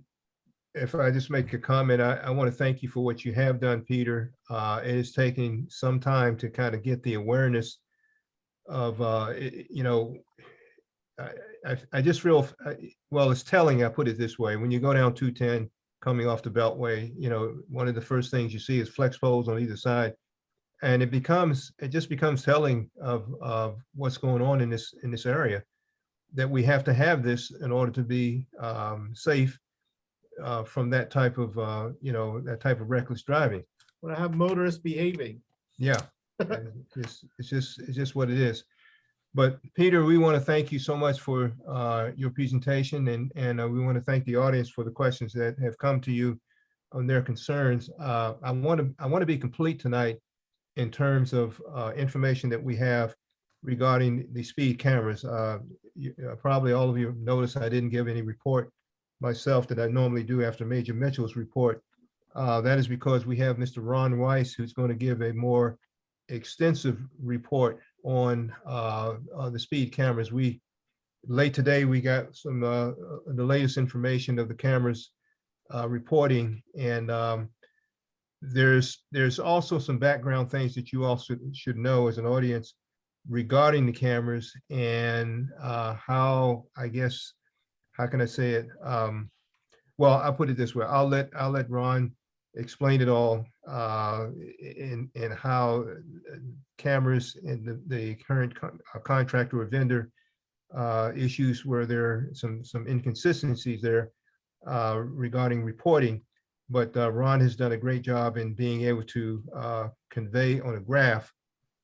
if I just make a comment, I want to thank you for what you have done, Peter. It is taking some time to kind of get the awareness of, I just feel, well, it's telling, I put it this way, when you go down 210 coming off the Beltway, one of the first things you see is flex poles on either side. And it just becomes telling of what's going on in this area, that we have to have this in order to be safe from that type of, that type of reckless driving. When I have motorists behaving. Yeah, and it's just what it is. But Peter, we want to thank you so much for your presentation, and we want to thank the audience for the questions that have come to you on their concerns. I want to be complete tonight in terms of information that we have regarding the speed cameras. Probably all of you noticed I didn't give any report myself that I normally do after Major Mitchell's report. That is because we have Mr. Ron Weiss, who's going to give a more extensive report on the speed cameras. Late today, we got some the latest information of the cameras reporting, and there's also some background things that you also should know as an audience regarding the cameras and how, I guess, how can I say it? Well, I'll put it this way. I'll let Ron explain it all in how cameras and the current contractor or vendor issues where there are some inconsistencies there regarding reporting. But Ron has done a great job in being able to convey on a graph,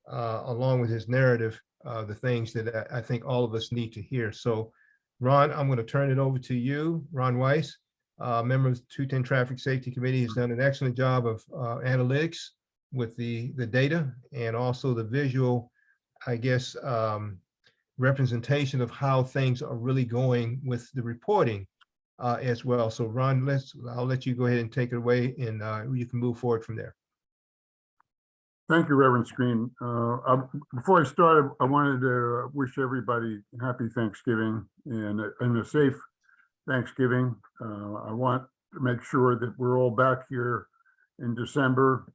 along with his narrative, the things that I think all of us need to hear. So, Ron, I'm going to turn it over to you. Ron Weiss, member of the 210 Traffic Safety Committee, has done an excellent job of analytics with the data and also the visual, I guess, representation of how things are really going with the reporting as well. So Ron, I'll let you go ahead and take it away, and you can move forward from there. Thank you, Reverend Screen. Before I start, I wanted to wish everybody happy Thanksgiving and a safe Thanksgiving. I want to make sure that we're all back here in December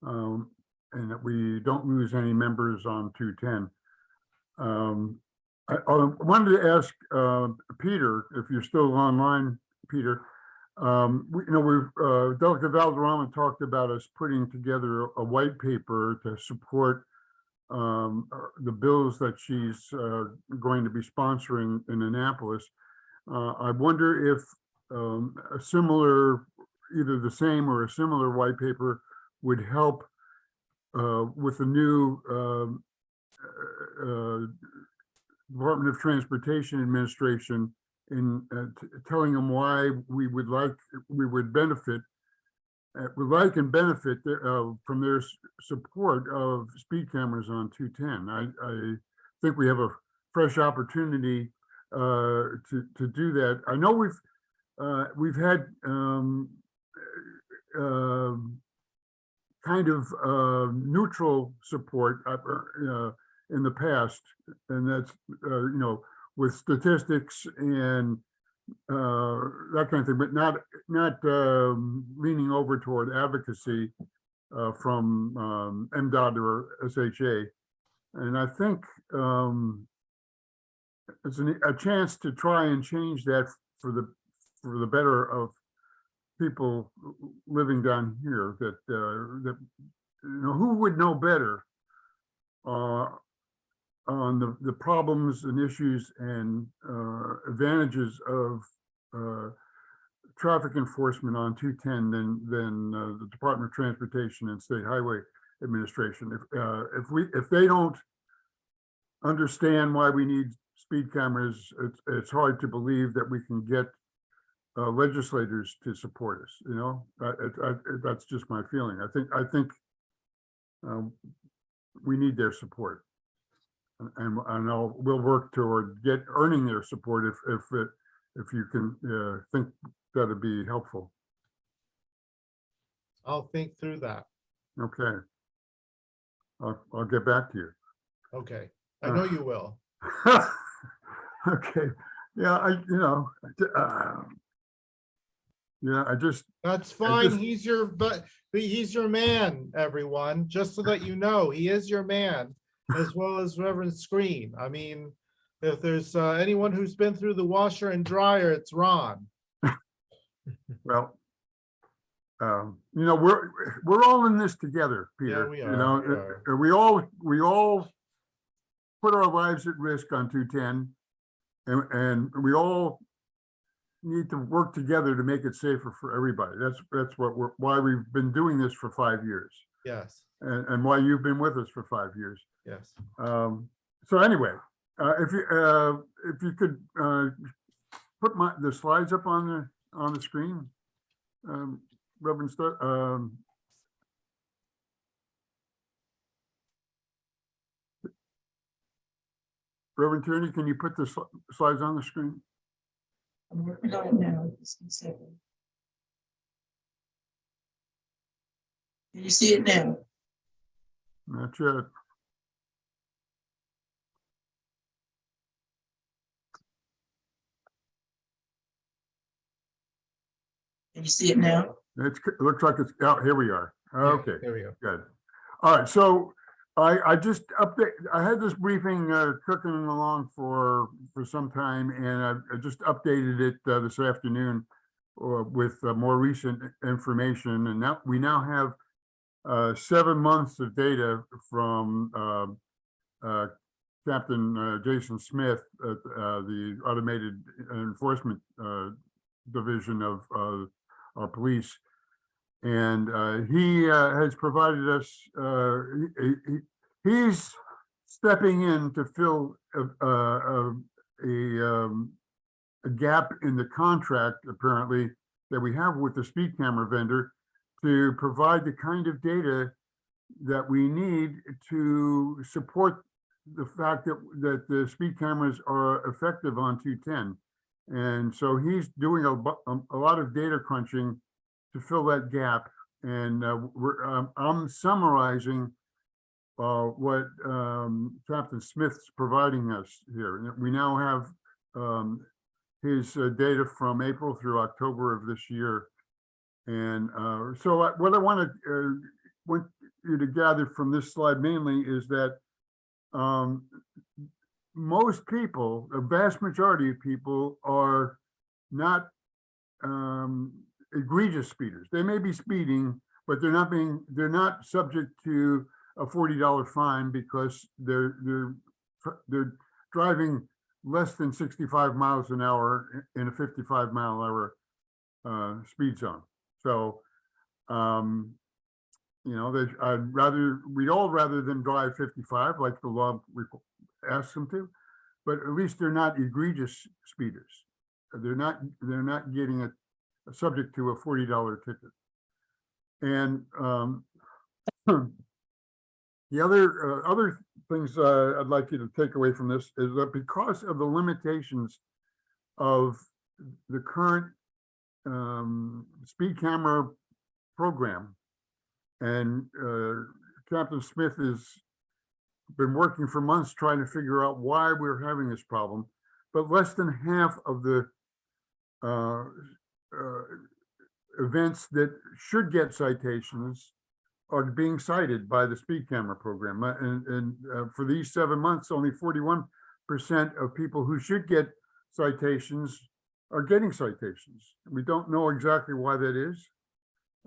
and that we don't lose any members on 210. I wanted to ask Peter, if you're still online, Peter. Delegate Valderrama talked about us putting together a white paper to support the bills that she's going to be sponsoring in Annapolis. I wonder if a similar, either the same or a similar white paper would help with the new Department of Transportation administration in telling them why we would benefit from their support of speed cameras on 210. I think we have a fresh opportunity to do that. I know we've had kind of neutral support in the past, and that's with statistics and that kind of thing, but not leaning over toward advocacy from MDOT or SHA. And I think it's a chance to try and change that for the better of people living down here. That who would know better on the problems and issues and advantages of traffic enforcement on 210 than the Department of Transportation and State Highway Administration. If they don't understand why we need speed cameras. It's hard to believe that we can get legislators to support us, you know? That's just my feeling. I think we need their support. And we'll work toward earning their support if you can think that'd be helpful. I'll think through that. Okay. I'll get back to you. Okay, I know you will. Okay, yeah, I just, That's fine. just- He's your man, everyone, just so that you know, he is your man, as well as Reverend Screen. I mean, if there's anyone who's been through the washer and dryer, it's Ron. well, we're all in this together, Peter. we You are, know, we all put our lives at risk on 210, and we all need to work together to make it safer for everybody. That's why we've been doing this for 5 years, Yes, and why you've been with us for 5 years. yes. So anyway, if you could put the slides up on the screen, Reverend Reverend Tierney, can you put the slides on the screen? I'm working on it now. Just a second. Can you see it now? Not yet. Can you see it now? It looks like it's out. Here we are. Okay, There we go. good. All right, so I just I had this briefing cooking along for some time, and I just updated it this afternoon with more recent information, and now we have 7 months of data from Captain Jason Smith at the Automated Enforcement Division of our police. And he has provided us, he's stepping in to fill a gap in the contract, apparently, that we have with the speed camera vendor to provide the kind of data that we need to support the fact that the speed cameras are effective on 210. And so he's doing a lot of data crunching to fill that gap. And I'm summarizing what Captain Smith's providing us here. We now have his data from April through October of this year. And so what I want you to gather from this slide mainly is that most people, a vast majority of people, are not egregious speeders. They may be speeding, but they're not subject to a $40 fine because they're driving less than 65 miles an hour in a 55-mile-an-hour speed zone. So, we'd all rather than drive 55 like the law asks them to, but at least they're not egregious speeders. They're not getting subject to a $40 ticket. And the other things I'd like you to take away from this is that because of the limitations of the current speed camera program, and Captain Smith has been working for months trying to figure out why we're having this problem, but less than half of the events that should get citations are being cited by the speed camera program. And for these 7 months, only 41% of people who should get citations are getting citations. We don't know exactly why that is.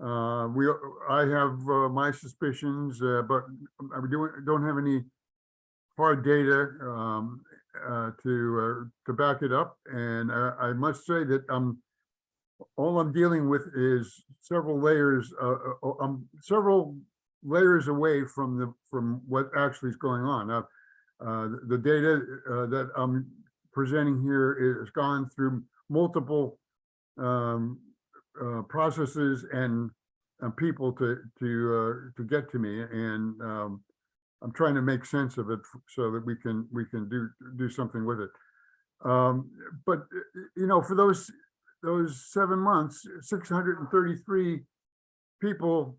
I have my suspicions, but I don't have any hard data to back it up. And I must say that all I'm dealing with is several layers away from what actually is going on. Now, The data that I'm presenting here has gone through multiple processes and people to get to me, and I'm trying to make sense of it so that we can do something with it. But you know, for those 7 months, 633 people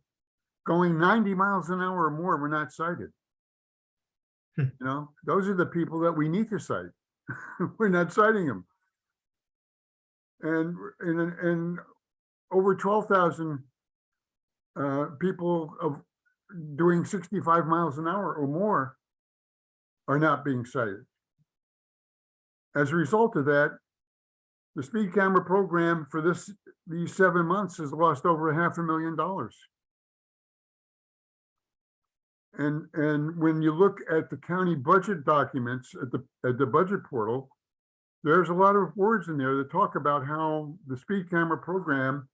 going 90 miles an hour or more were not cited. You know, those are the people that we need to cite. We're not citing them. And over 12,000 people of doing 65 miles an hour or more are not being cited. As a result of that, the speed camera program for these 7 months has lost over $500,000. And when you look at the county budget documents at the budget portal, there's a lot of words in there that talk about how the speed camera program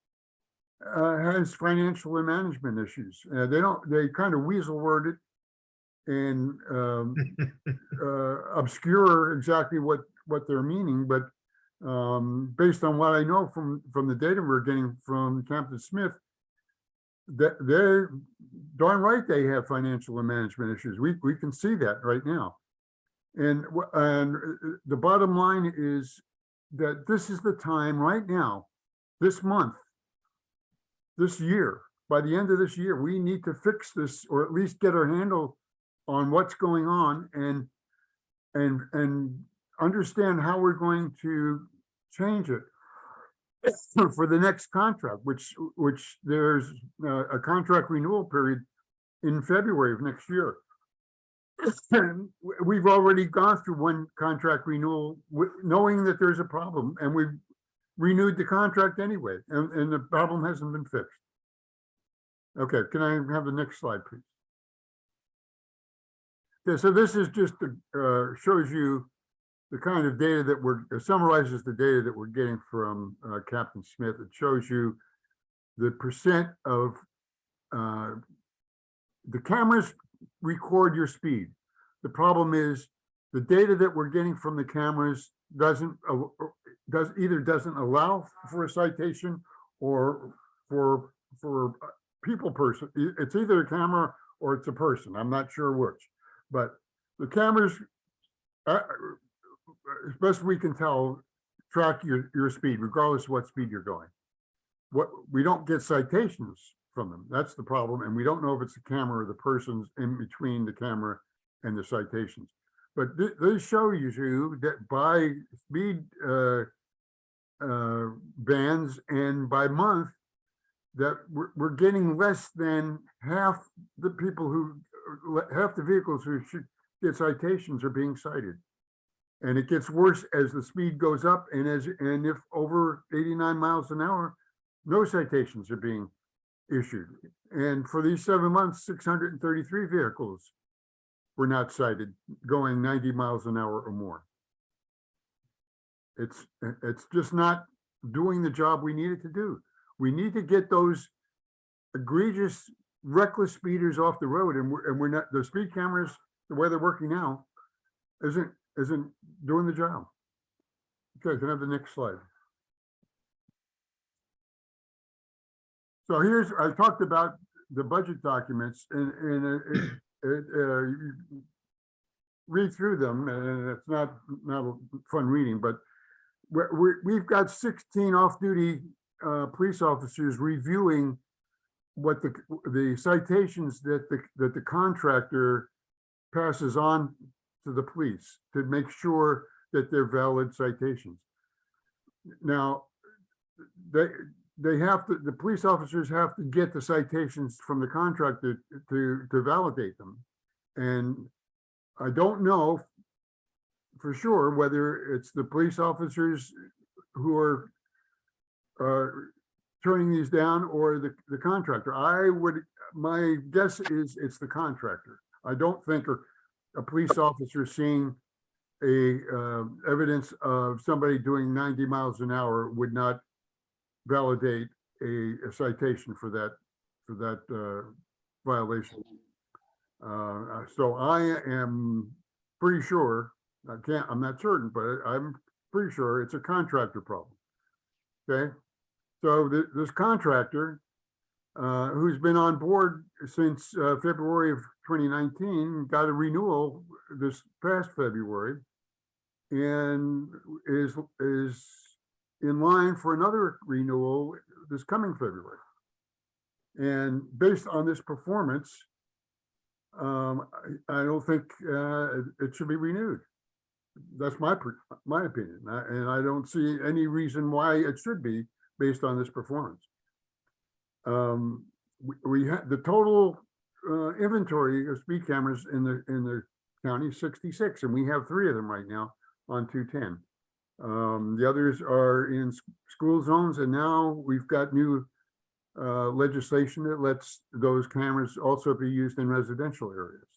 has financial and management issues. They kind of weasel word it and obscure exactly what they're meaning, but based on what I know from the data we're getting from Captain Smith, that they're darn right they have financial and management issues. We can see that right now. And the bottom line is that this is the time right now, this month, this year, by the end of this year, we need to fix this, or at least get our handle on what's going on and understand how we're going to change it for the next contract, which there's a contract renewal period in February of next year. And we've already gone through one contract renewal knowing that there's a problem, and we've renewed the contract anyway, and the problem hasn't been fixed. Okay, can I have the next slide, please? Okay, so this is just shows you the kind of data that summarizes the data that we're getting from Captain Smith. It shows you the percent of the cameras record your speed. The problem is the data that we're getting from the cameras either doesn't allow for a citation or for person. It's either a camera or it's a person. I'm not sure which, but the cameras, as best we can tell, track your speed regardless of what speed you're going. We don't get citations from them. That's the problem, and we don't know if it's the camera or the person's in between the camera and the citations. But this shows you that by speed bands and by month, that we're getting less than half the vehicles who should get citations are being cited. And it gets worse as the speed goes up, and if over 89 miles an hour, no citations are being issued. And for these 7 months, 633 vehicles were not cited going 90 miles an hour or more. It's just not doing the job we need it to do. We need to get those egregious, reckless speeders off the road, and we're not. The speed cameras, the way they're working now, isn't doing the job. Okay, can I have the next slide? So I talked about the budget documents, and read through them, and it's not fun reading, but we've got 16 off-duty police officers reviewing what the citations that the contractor passes on to the police to make sure that they're valid citations. Now, the police officers have to get the citations from the contractor to validate them. And I don't know for sure whether it's the police officers who are turning these down or the contractor. My guess is it's the contractor. I don't think a police officer seeing evidence of somebody doing 90 miles an hour would not validate a citation for that violation. So I am pretty sure, I'm not certain, but I'm pretty sure it's a contractor problem. Okay, so this contractor, who's been on board since February of 2019, got a renewal this past February, and is in line for another renewal this coming February. And based on this performance, I don't think it should be renewed. That's my opinion, and I don't see any reason why it should be based on this performance. We have the total inventory of speed cameras in the county, 66, and we have 3 of them right now on 210. The others are in school zones, and now we've got new legislation that lets those cameras also be used in residential areas.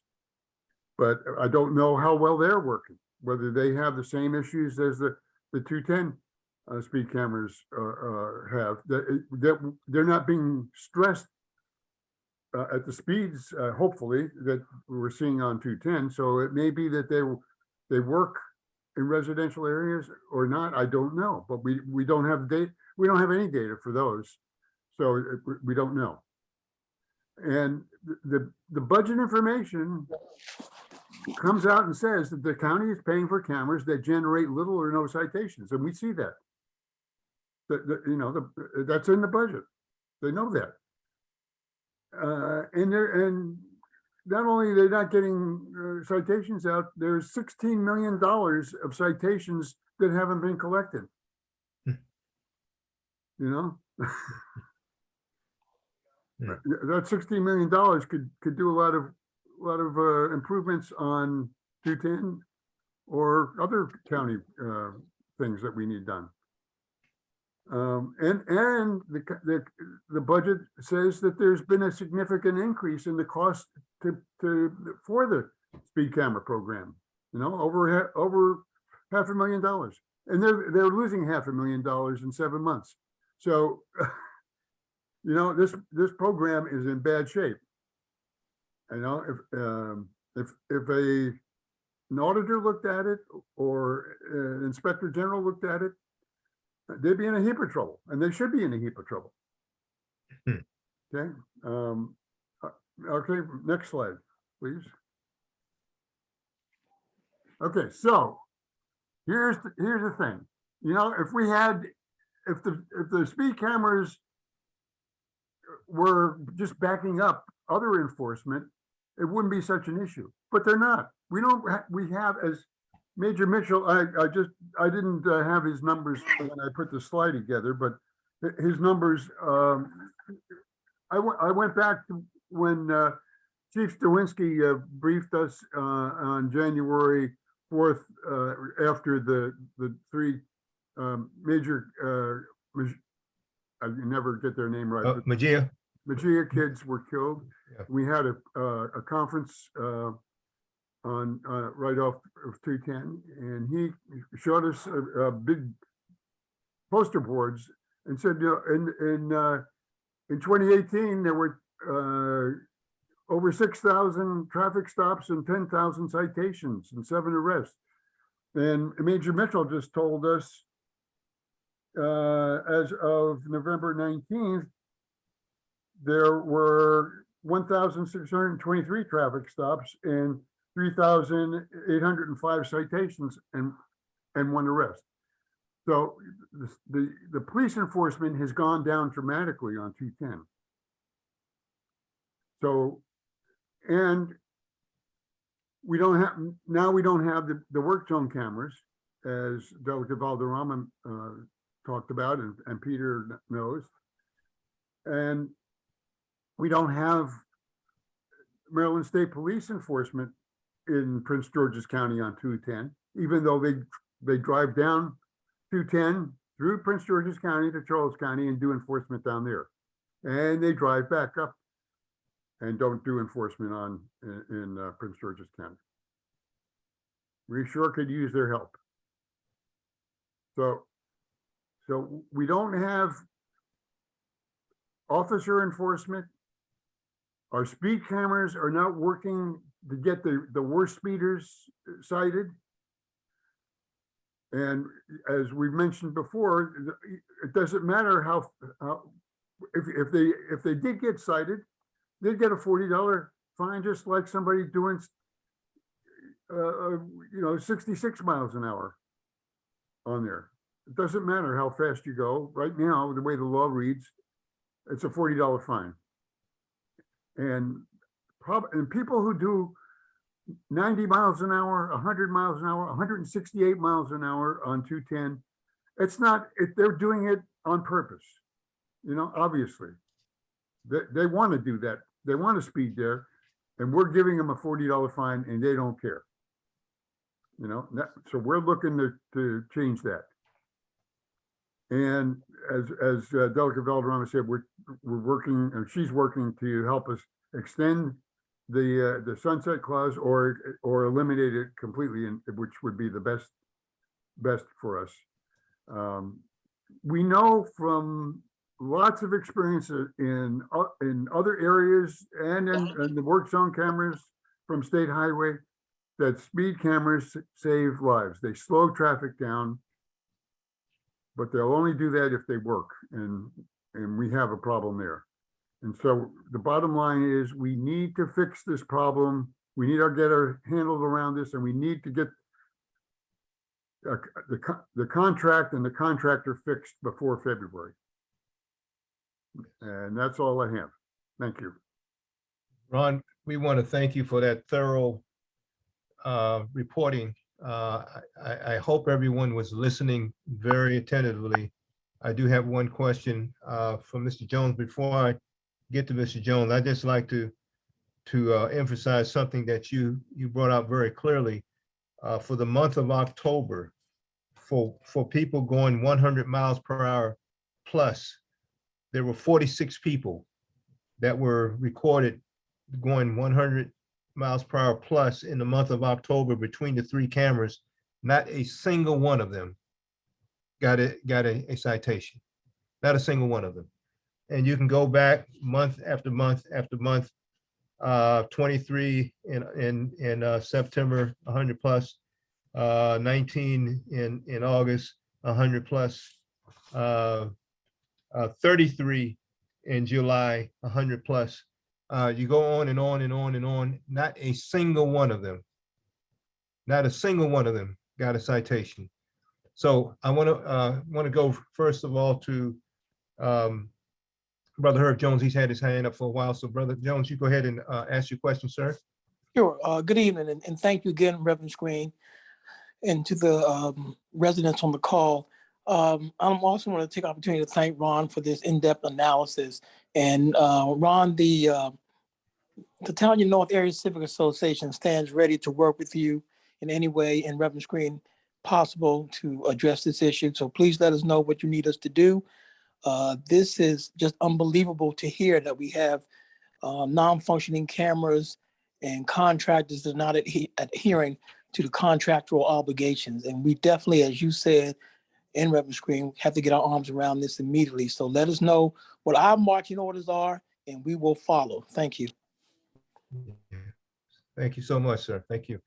But I don't know how well they're working, whether they have the same issues as the 210 speed cameras have. That they're not being stressed at the speeds, hopefully, that we're seeing on 210. So it may be that they work in residential areas or not. I don't know, but we don't have data. We don't have any data for those, so we don't know. And the budget information comes out and says that the county is paying for cameras that generate little or no citations, and we see that. That's in the budget. They know that. And not only they're not getting citations out, there's $16 million of citations that haven't been collected. That $16 million could do a lot of improvements on 210 or other county things that we need done. And the budget says that there's been a significant increase in the cost for the speed camera program. Over $500,000, and they're losing $500,000 in 7 months. So, this program is in bad shape. If an auditor looked at it or an inspector general looked at it, they'd be in a heap of trouble, and they should be in a heap of trouble. Okay. Okay. Next slide, please. Okay. So here's the thing. If the speed cameras were just backing up other enforcement, it wouldn't be such an issue. But they're not. We have, as Major Mitchell, I didn't have his numbers when I put the slide together, but his numbers, I went back to when Chief Stawinski briefed us on January 4th after the 3 major, I never get their name right. Mejia kids were killed. Yeah. We had a conference on right off of 210, and he showed us a big poster boards and said, in 2018 there were over 6,000 traffic stops and 10,000 citations and 7 arrests. And Major Mitchell just told us as of November 19th, there were 1,623 traffic stops and 3,805 citations and 1 arrest. So the police enforcement has gone down dramatically on 210. So, and we don't have the work zone cameras, as Delegate Valderrama talked about, and Peter knows. And we don't have Maryland State Police enforcement in Prince George's County on 210, even though they drive down 210 through Prince George's County to Charles County and do enforcement down there. And they drive back up and don't do enforcement in Prince George's County. We sure could use their help. So we don't have officer enforcement. Our speed cameras are not working to get the worst speeders cited. And as we mentioned before, it doesn't matter how if they did get cited, they'd get a $40 fine, just like somebody doing 66 miles an hour on there. It doesn't matter how fast you go. Right now, the way the law reads, it's a $40 fine. And people who do 90 miles an hour, 100 miles an hour, 168 miles an hour on 210, they're doing it on purpose. Obviously, they want to do that. They want to speed there, and we're giving them a $40 fine, and they don't care. So we're looking to change that. And as Delegate Valderrama said, we're working, or she's working to help us extend the sunset clause or eliminate it completely, which would be the best for us. We know from lots of experience in other areas and in the work zone cameras from State Highway that speed cameras save lives. They slow traffic down, but they'll only do that if they work, and we have a problem there. And so the bottom line is we need to fix this problem. We need to get our handles around this, and we need to get the contract and the contractor fixed before February. And that's all I have. Thank you. Ron, we want to thank you for that thorough reporting. I hope everyone was listening very attentively. I do have one question from Mr. Jones. Before I get to Mr. Jones, I'd just like to emphasize something that you brought out very clearly. For the month of October, for people going 100 miles per hour plus, there were 46 people that were recorded going 100 miles per hour plus in the month of October between the three cameras. Not a single one of them got a citation. Not a single one of them. And you can go back month after month after month. 23 in September, 100 plus. 19 in August, 100 plus. 33 in July, 100 plus. You go on and on and on and on. Not a single one of them got a citation. So I want to go first of all to Brother Herb Jones. He's had his hand up for a while. So Brother Jones, you go ahead and ask your question, sir. Sure. Good evening, and thank you again, Reverend Screen, and to the residents on the call. I'm also want to take opportunity to thank Ron for this in-depth analysis. And Ron, the Titania North Area Civic Association stands ready to work with you in any way in Reverend Screen possible to address this issue. So please let us know what you need us to do. This is just unbelievable to hear that we have non-functioning cameras and contractors that are not adhering to the contractual obligations. And we definitely, as you said, in Reverend Screen, have to get our arms around this immediately. So let us know what our marching orders are, and we will follow. Thank you. Thank you so much, sir. Thank you.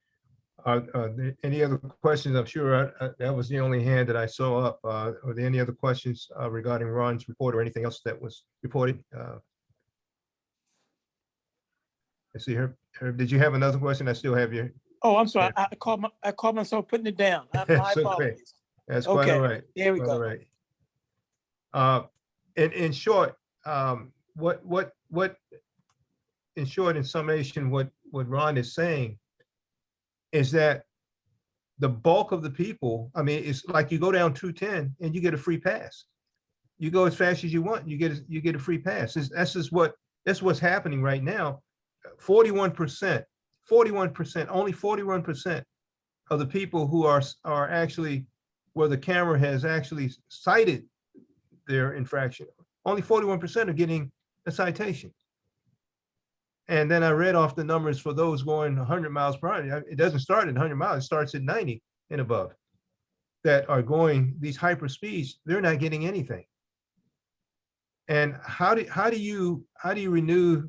Are there any other questions? I'm sure that was the only hand that I saw up. Are there any other questions regarding Ron's report or anything else that was reported? I see her. Did you have another question? I still have your. Oh, I'm sorry. I called myself putting it down. My That's okay. apologies. That's quite all right. There we Quite go. all right. In short, in short, in summation, what Ron is saying is that the bulk of the people, I mean, it's like you go down 210 and you get a free pass. You go as fast as you want, you get a free pass. That's what's happening right now. 41%, only 41% of the people who are actually where the camera has actually cited their infraction, only 41% are getting a citation. And then I read off the numbers for those going 100 miles per hour. It doesn't start at 100 miles, it starts at 90 and above that are going these hyper speeds. They're not getting anything. And how do you renew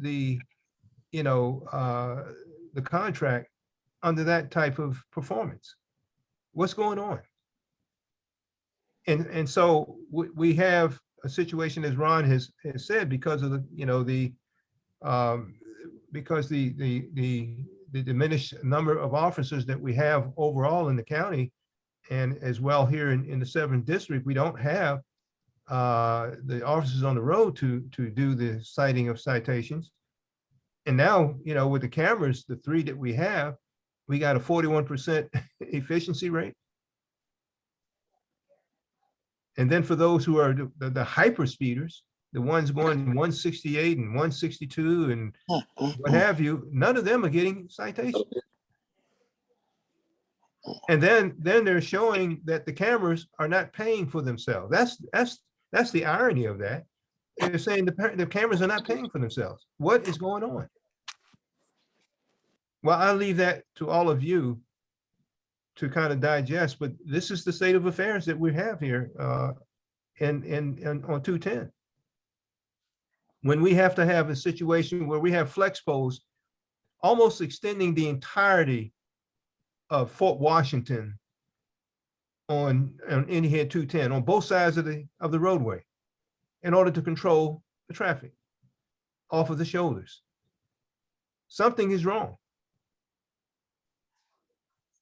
the the contract under that type of performance? What's going on? And so we have a situation, as Ron has said, because of because the diminished number of officers that we have overall in the county, and as well here in the 7th district, we don't have the officers on the road to do the citing of citations. And now, with the cameras, the 3 that we have, we got a 41% efficiency rate. And then for those who are the hyper speeders, the ones going 168 and 162 and what have you, none of them are getting citations. And then they're showing that the cameras are not paying for themselves. That's the irony of that. They're saying the cameras are not paying for themselves. What is going on? Well, I'll leave that to all of you to kind of digest, but this is the state of affairs that we have here and on 210. When we have to have a situation where we have flex posts almost extending the entirety of Fort Washington on Anyhead 210 on both sides of the roadway in order to control the traffic off of the shoulders. Something is wrong.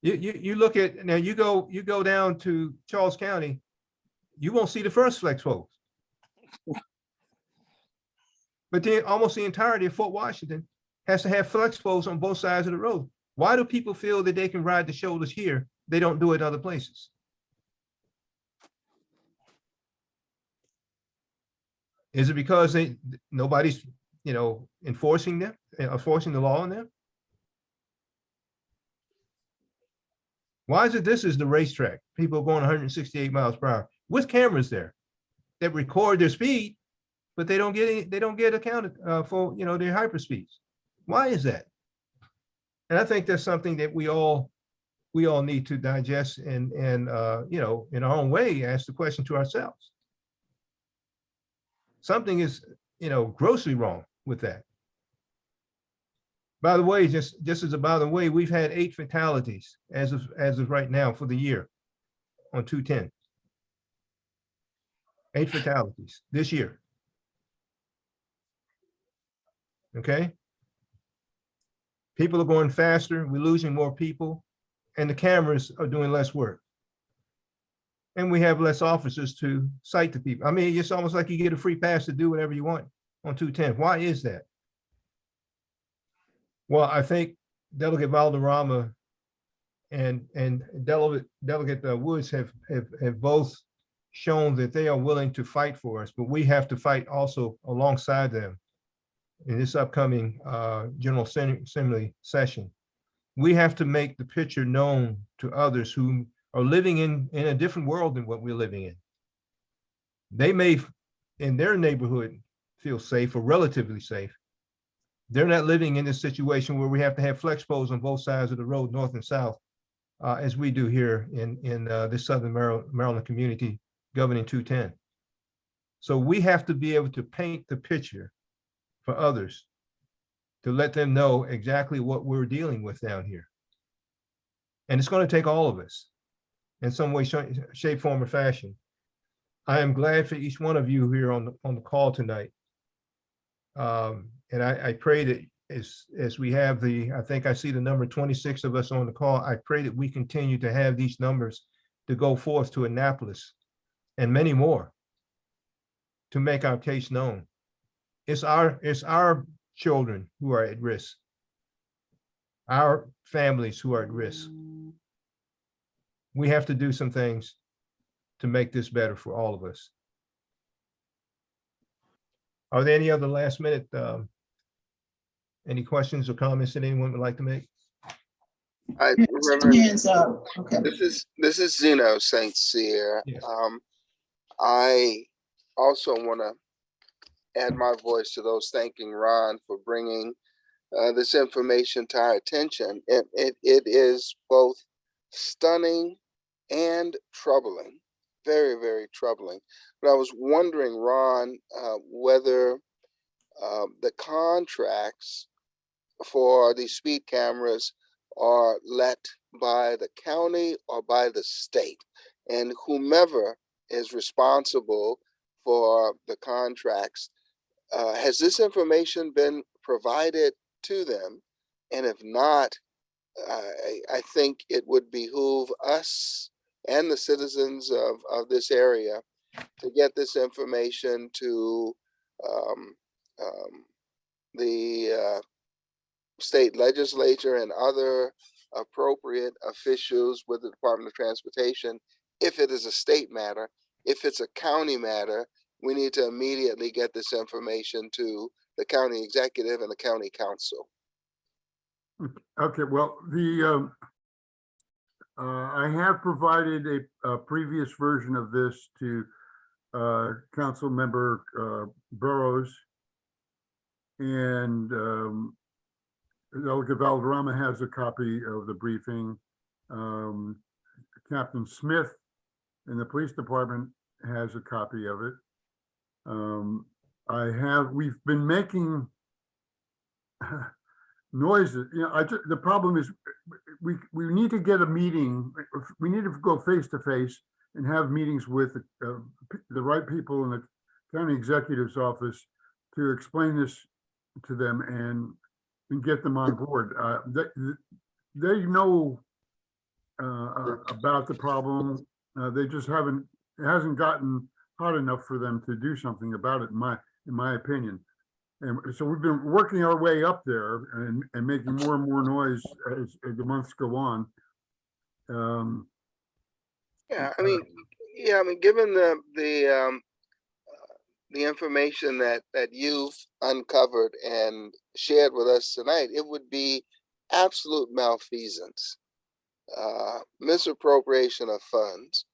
You look at, now you go down to Charles County, you won't see the first flex post. But then almost the entirety of Fort Washington has to have flex posts on both sides of the road. Why do people feel that they can ride the shoulders here? They don't do it other places. Is it because nobody's, enforcing them, enforcing the law on them? Why is it this is the racetrack? People going 168 miles per hour with cameras there that record their speed, but they don't get accounted for, their hyper speeds. Why is that? And I think that's something that we all need to digest and in our own way, ask the question to ourselves. Something is, grossly wrong with that. By the way, just as a by the way, we've had 8 fatalities as of right now for the year on 210. 8 fatalities this year. Okay. People are going faster, we're losing more people, and the cameras are doing less work. And we have less officers to cite the people. I mean, it's almost like you get a free pass to do whatever you want on 210. Why is that? Well, I think Delegate Valderrama and Delegate Woods have both shown that they are willing to fight for us, but we have to fight also alongside them in this upcoming General Assembly session. We have to make the picture known to others who are living in a different world than what we're living in. They may, in their neighborhood, feel safe or relatively safe. They're not living in this situation where we have to have flex poles on both sides of the road, north and south, as we do here in this Southern Maryland community governing 210. So we have to be able to paint the picture for others to let them know exactly what we're dealing with down here. And it's going to take all of us in some way, shape, form, or fashion. I am glad for each one of you here on the call tonight. And I pray that as we have I think I see the number 26 of us on the call, I pray that we continue to have these numbers to go forth to Annapolis and many more to make our case known. It's our children who are at risk, our families who are at risk. We have to do some things to make this better for all of us. Are there any other last minute, any questions or comments that anyone would like to make? Hands up. Okay. This is Zeno St. Cyr. Yes. I also want to add my voice to those thanking Ron for bringing this information to our attention. It is both stunning and troubling, very, very troubling. But I was wondering, Ron, whether the contracts for these speed cameras are let by the county or by the state. And whomever is responsible for the contracts, has this information been provided to them? And if not, I think it would behoove us and the citizens of this area to get this information to the state legislature and other appropriate officials with the Department of Transportation. If it is a state matter, if it's a county matter, we need to immediately get this information to the county executive and the county council. Okay, well, I have provided a previous version of this to Council Member Burrows, and Delegate Valderrama has a copy of the briefing. Captain Smith in the police department has a copy of it. We've been making noises. You know, the problem is we need to get a meeting. We need to go face to face and have meetings with the right people in the county executive's office to explain this to them and get them on board. They know about the problem. They just it hasn't gotten hot enough for them to do something about it, in my opinion. And so we've been working our way up there and making more and more noise as the months go on. Yeah, I mean, given the information that you've uncovered and shared with us tonight, it would be absolute malfeasance, misappropriation of funds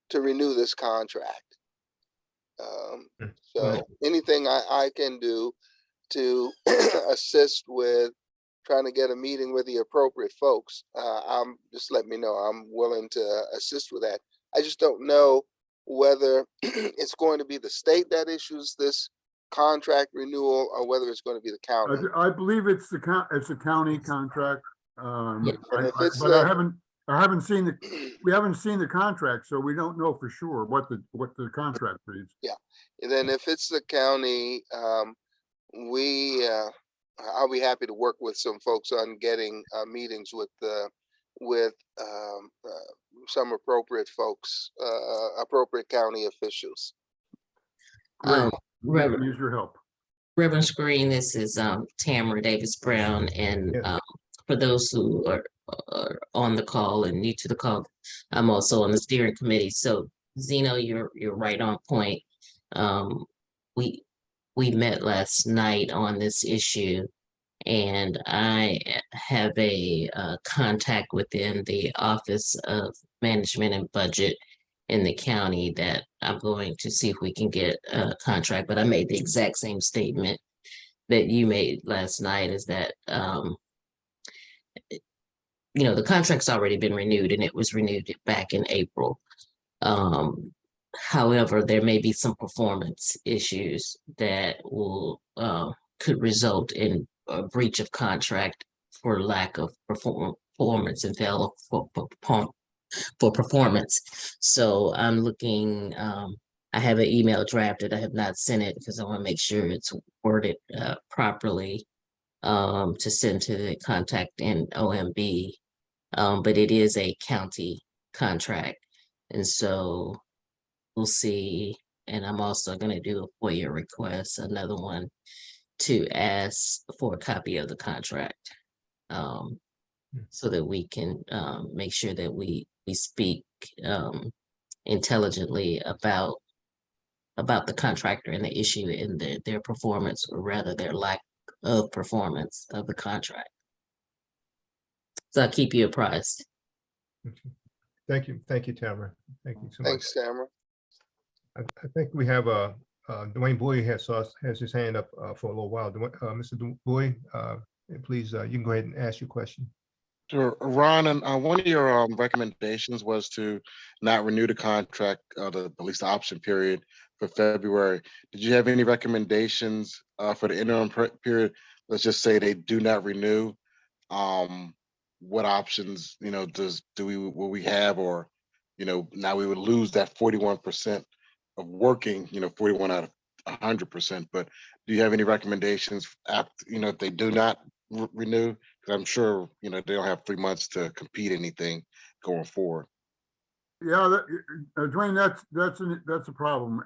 to renew this contract. So anything I can do to assist with trying to get a meeting with the appropriate folks, just let me know. I'm willing to assist with that. I just don't know whether it's going to be the state that issues this contract renewal or whether it's going to be the county. I believe it's a county contract. And if it's But I haven't seen we haven't seen the contract, so we don't know for sure what the contract reads. Yeah, and then if it's the county, I'll be happy to work with some folks on getting meetings with some appropriate folks, appropriate county officials. Great. We can use your help. Reverend Screen, this is Tamara Davis Brown, and for those who are on the call and new to the call, I'm also on the steering committee. So Zeno, you're right on point. We met last night on this issue, and I have a contact within the Office of Management and Budget in the county that I'm going to see if we can get a contract. But I made the exact same statement that you made last night, is that the contract's already been renewed, and it was renewed back in April. However, there may be some performance issues that could result in a breach of contract for lack of performance and fail for performance. So I'm looking, I have an email drafted. I have not sent it because I want to make sure it's worded properly to send to the contact in OMB. But it is a county contract. And so we'll see. And I'm also going to do a FOIA request, another one, to ask for a copy of the contract, so that we can make sure that we speak intelligently about the contractor and the issue in their performance, or rather their lack of performance of the contract. So I'll keep you apprised. Thank you, Tamara. Thank you so much. Thanks, Tamara. I think we have Dwayne Bowie has his hand up for a little while. Mr. Bowie, please, you can go ahead and ask your question. Sure, Ron, and one of your recommendations was to not renew the contract, at least the option period for February. Did you have any recommendations for the interim period, let's just say they do not renew, what options, will we have, or, now we would lose that 41% of working, 41 out of 100%, but do you have any recommendations after, if they do not renew? Because I'm sure, they don't have 3 months to compete anything going forward. Yeah, Dwayne, that's a problem.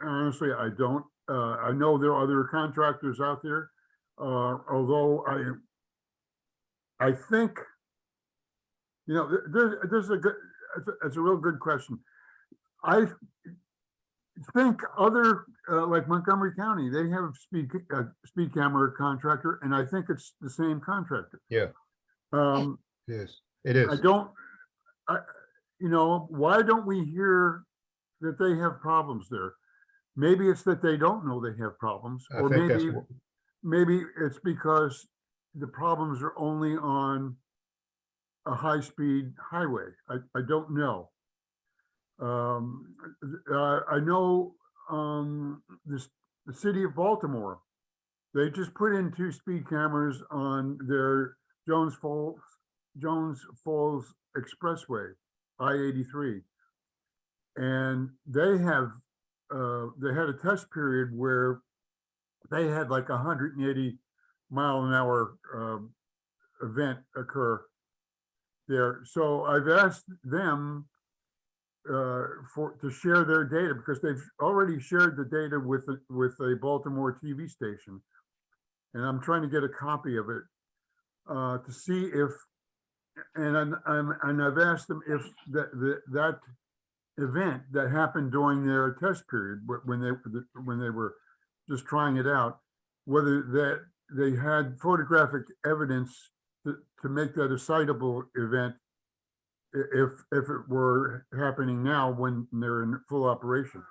Honestly, I don't. I know there are other contractors out there, although I think, it's a real good question. I think other, like Montgomery County, they have speed camera contractor, and I think it's the same contractor. Yeah. Yes, it is. Why don't we hear that they have problems there? Maybe it's that they don't know they have problems, I or think that's maybe it's because the problems are only on a high-speed highway. I don't know. I know the city of Baltimore, they just put in 2 speed cameras on their Jones Falls Expressway, I-83. And they had a test period where they had like 180-mile-an-hour event occur there. So I've asked them to share their data, because they've already shared the data with a Baltimore TV station, and I'm trying to get a copy of it to see if, and I've asked them if that event that happened during their test period, when they were just trying it out, whether that they had photographic evidence to make that a citable event if it were happening now when they're in full operation.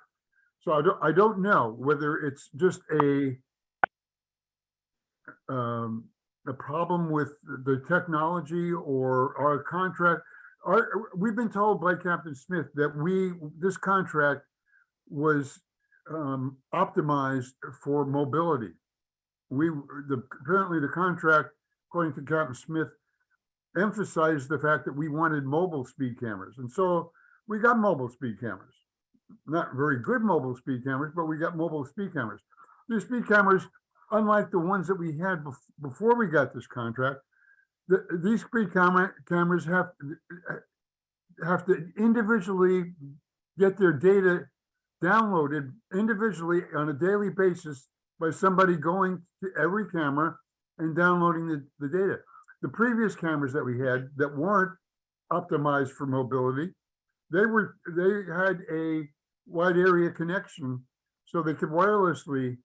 So I don't know whether it's just a problem with the technology or our contract. We've been told by Captain Smith that this contract was optimized for mobility. Apparently the contract, according to Captain Smith, emphasized the fact that we wanted mobile speed cameras. And so we got mobile speed cameras. Not very good mobile speed cameras, but we got mobile speed cameras. These speed cameras, unlike the ones that we had before we got this contract, these speed cameras have to individually get their data downloaded individually on a daily basis by somebody going to every camera and downloading the data. The previous cameras that we had that weren't optimized for mobility, they had a wide area connection, so they could wirelessly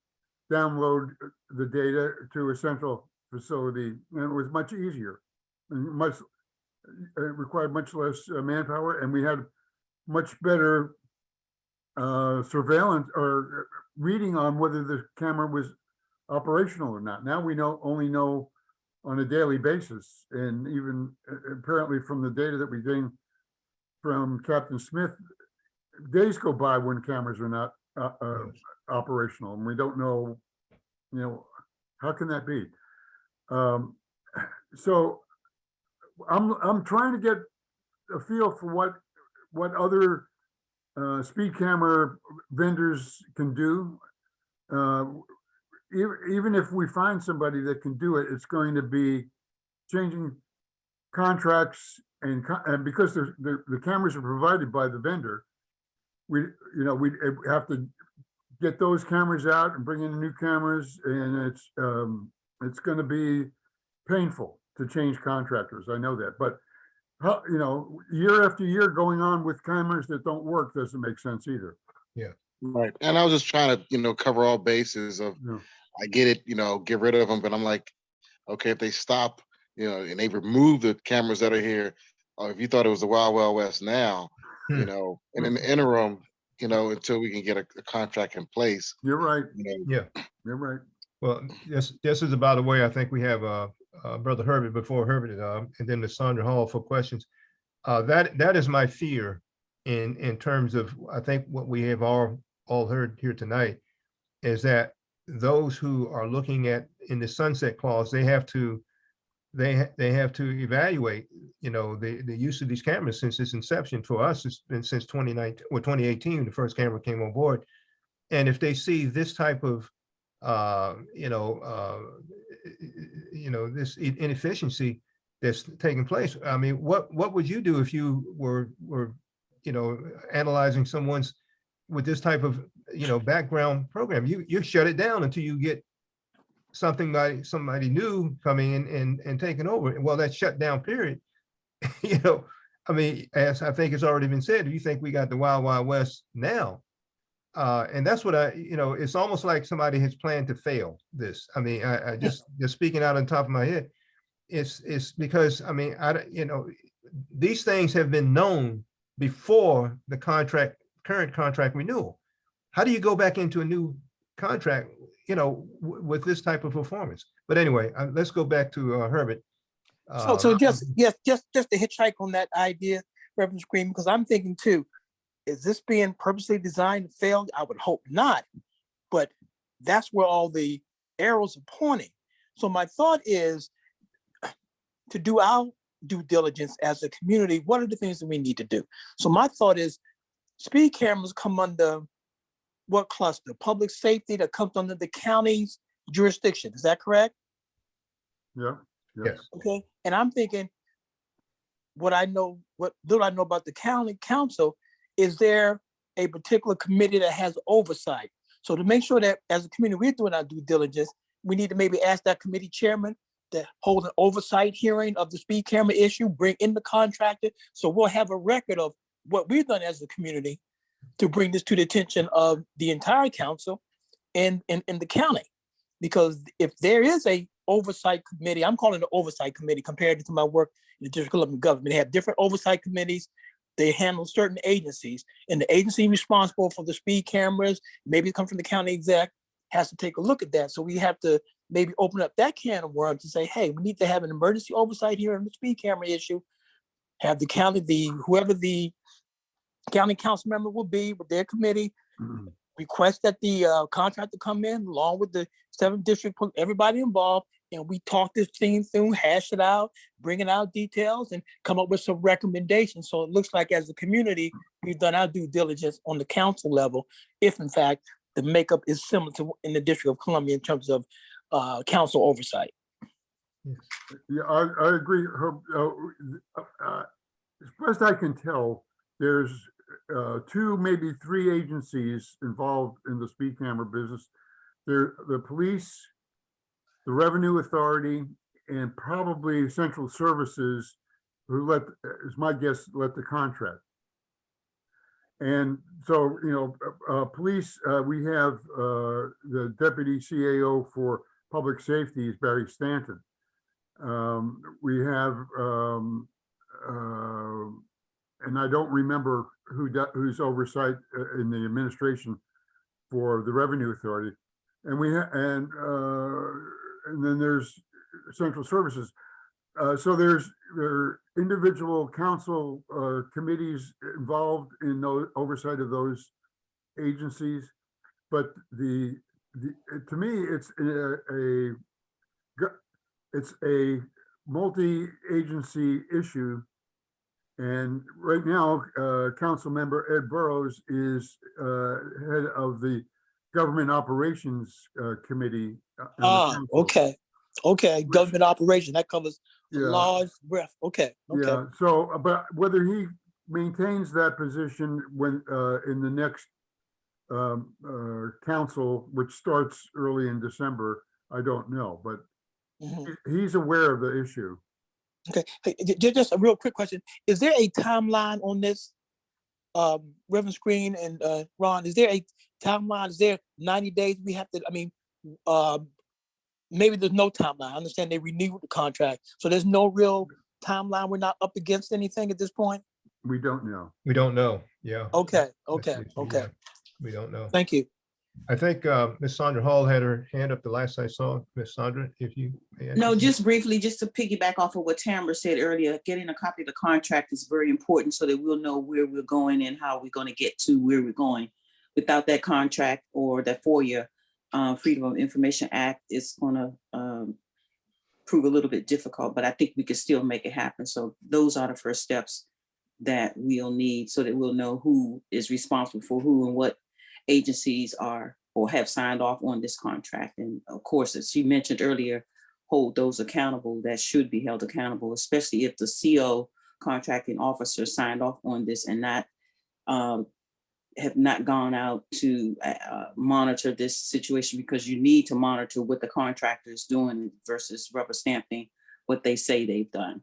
download the data to a central facility, and it was much easier and it required much less manpower, and we had much better surveillance or reading on whether the camera was operational or not. Now we only know on a daily basis, and even apparently from the data that we gain from Captain Smith, days go by when cameras are not operational, and we don't know, how can that be? So I'm trying to get a feel for what other speed camera vendors can do. Even if we find somebody that can do it, it's going to be changing contracts, and because the cameras are provided by the vendor, we have to get those cameras out and bring in new cameras, and it's going to be painful to change contractors. I know that, but year after year going on with cameras that don't work doesn't make sense either. Yeah. Right. And I was just trying to, cover all bases of, I get it, get rid of them, but I'm like, okay, if they stop, and they remove the cameras that are here, or if you thought it was the Wild Wild West now, and in the interim, until we can get a contract in place. You're right. Yeah, you're right. Well, this is about the way I think we have Brother Herbert before Herbert, and then Sandra Hall for questions. That is my fear in terms of, I think what we have all heard here tonight is that those who are looking at in the sunset clause, they have to evaluate, the use of these cameras since its inception. For us, it's been since 2019 or 2018, the first camera came on board. And if they see this type of, this inefficiency that's taking place, I mean, what would you do if you were analyzing someone's with this type of, background program? You shut it down until you get somebody new coming in and taking over. Well, that shutdown period, I mean, as I think it's already been said, you think we got the Wild Wild West now. And that's what it's almost like somebody has planned to fail this. I mean, I just speaking out on top of my head, it's because, I mean, these things have been known before the current contract renewal. How do you go back into a new contract, with this type of performance? But anyway, let's go back to Herbert. So just to hitchhike on that idea, Reverend Scream, because I'm thinking too, is this being purposely designed to fail? I would hope not, but that's where all the arrows are pointing. So my thought is to do our due diligence as a community. What are the things that we need to do? So my thought is speed cameras come under what cluster? Public safety, that comes under the county's jurisdiction. Is that correct? Yeah. Yes. Okay. And I'm thinking, what little I know about the county council, is there a particular committee that has oversight? So to make sure that as a community, we're doing our due diligence, we need to maybe ask that committee chairman to hold an oversight hearing of the speed camera issue, bring in the contractor. So we'll have a record of what we've done as a community to bring this to the attention of the entire council and in the county. Because if there is a oversight committee, I'm calling it an oversight committee compared to my work in the District of Columbia government. They have different oversight committees. They handle certain agencies, and the agency responsible for the speed cameras, maybe it comes from the county exec, has to take a look at that. So we have to maybe open up that can of worms and say, hey, we need to have an emergency oversight here on the speed camera issue. Have the county, whoever the county council member will be with their committee, request that the contractor come in along with the 7th district, everybody involved, and we talk this thing through, hash it out, bringing out details, and come up with some recommendations. So it looks like as a community, we've done our due diligence on the council level, if in fact the makeup is similar to in the District of Columbia in terms of council oversight. Yeah, I agree. As best I can tell, there's 2, maybe 3 agencies involved in the speed camera business. They're the police, the revenue authority, and probably central services, who is my guess, let the contract. And so, police, we have the deputy CAO for public safety is Barry Stanton. We have, and I don't remember who's oversight in the administration for the revenue authority. And and then there's central services. So there are individual council committees involved in oversight of those agencies, but to me it's a multi-agency issue. And right now, Council Member Ed Burrows is head of the Government Operations Committee. Okay. Government operation, that covers a large breadth. Okay. Yeah. So, but whether he maintains that position when in the next council, which starts early in December, I don't know, but he's aware of the issue. Okay, hey, just a real quick question. Is there a timeline on this, Reverend Screen and Ron? Is there a timeline? Is there 90 days we have to, maybe there's no timeline. I understand they renewed the contract. So there's no real timeline. We're not up against anything at this point? We don't know. We don't know. Yeah. Okay. Yeah, we don't know. Thank you. I think Ms. Sandra Hall had her hand up the last I saw. Ms. Sandra, if you may. No, just briefly, just to piggyback off of what Tamara said earlier, getting a copy of the contract is very important so that we'll know where we're going and how we're going to get to where we're going. Without that contract or that FOIA, Freedom of Information Act is gonna prove a little bit difficult, but I think we can still make it happen. So those are the first steps that we'll need so that we'll know who is responsible for who and what agencies are or have signed off on this contract. And of course, as she mentioned earlier, hold those accountable that should be held accountable, especially if the CO contracting officer signed off on this and not have not gone out to monitor this situation, because you need to monitor what the contractor is doing versus rubber stamping what they say they've done.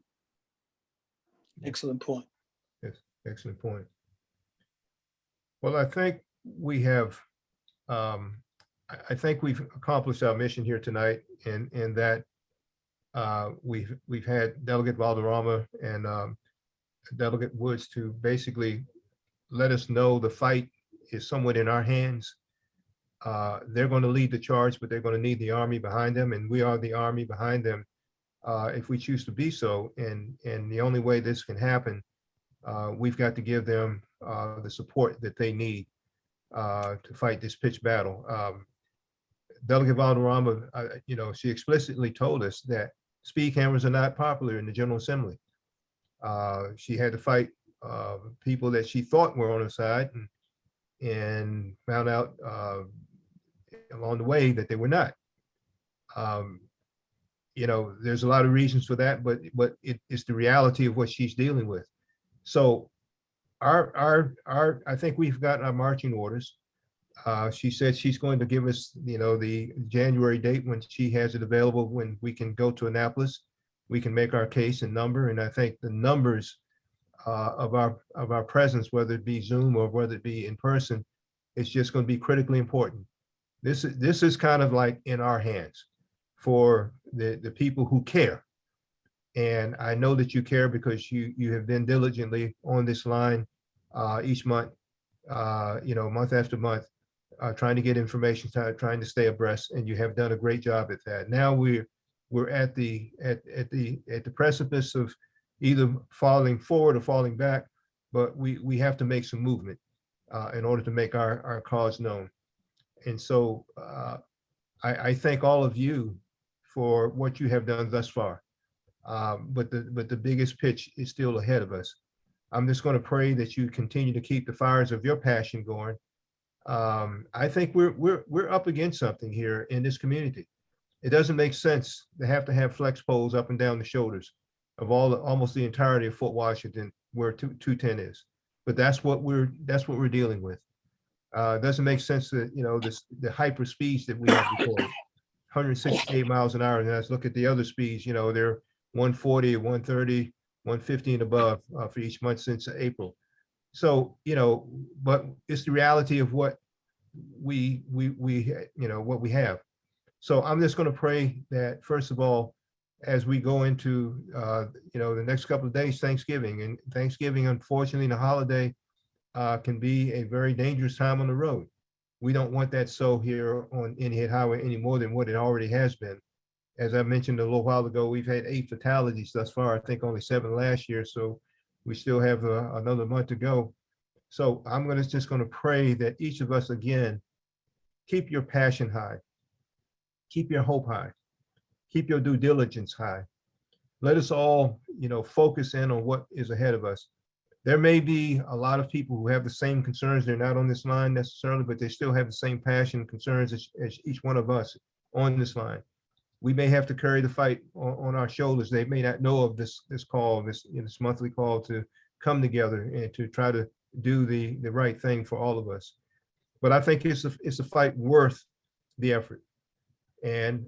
Excellent point. Yes, excellent point. Well, I think we have, I think we've accomplished our mission here tonight in that we've had Delegate Valderrama and Delegate Woods to basically let us know the fight is somewhat in our hands. They're going to lead the charge, but they're going to need the Army behind them, and we are the Army behind them if we choose to be so. And the only way this can happen, we've got to give them the support that they need to fight this pitched battle. Delegate Valderrama, she explicitly told us that speed cameras are not popular in the General Assembly. She had to fight people that she thought were on her side and found out along the way that they were not. There's a lot of reasons for that, but it's the reality of what she's dealing with. So I think we've got our marching orders. She said she's going to give us, the January date when she has it available, when we can go to Annapolis, we can make our case and number. And I think the numbers of our presence, whether it be Zoom or whether it be in person, it's just going to be critically important. This is kind of like in our hands for the people who care. And I know that you care because you have been diligently on this line each month, month after month, trying to get information, trying to stay abreast, and you have done a great job at that. Now we're at the precipice of either falling forward or falling back, but we have to make some movement in order to make our cause known. And so I thank all of you for what you have done thus far. But the biggest pitch is still ahead of us. I'm just going to pray that you continue to keep the fires of your passion going. I think we're up against something here in this community. It doesn't make sense to have flex poles up and down the shoulders of almost the entirety of Fort Washington where 210 is. But that's what we're dealing with. It doesn't make sense that the hyper speeds that we have recorded, 168 miles an hour. And let's look at the other speeds. They're 140, 130, 150 and above for each month since April. So but it's the reality of what we what we have. So I'm just going to pray that, first of all, as we go into the next couple of days, Thanksgiving, and Thanksgiving, unfortunately, the holiday can be a very dangerous time on the road. We don't want that so here on Indian Highway any more than what it already has been. As I mentioned a little while ago, we've had 8 fatalities thus far. I think only 7 last year, so we still have another month to go. So I'm just going to pray that each of us, again, keep your passion high, keep your hope high, keep your due diligence high. Let us all, focus in on what is ahead of us. There may be a lot of people who have the same concerns. They're not on this line necessarily, but they still have the same passion and concerns as each one of us on this line. We may have to carry the fight on our shoulders. They may not know of this call, this monthly call to come together and to try to do the right thing for all of us. But I think it's a fight worth the effort. And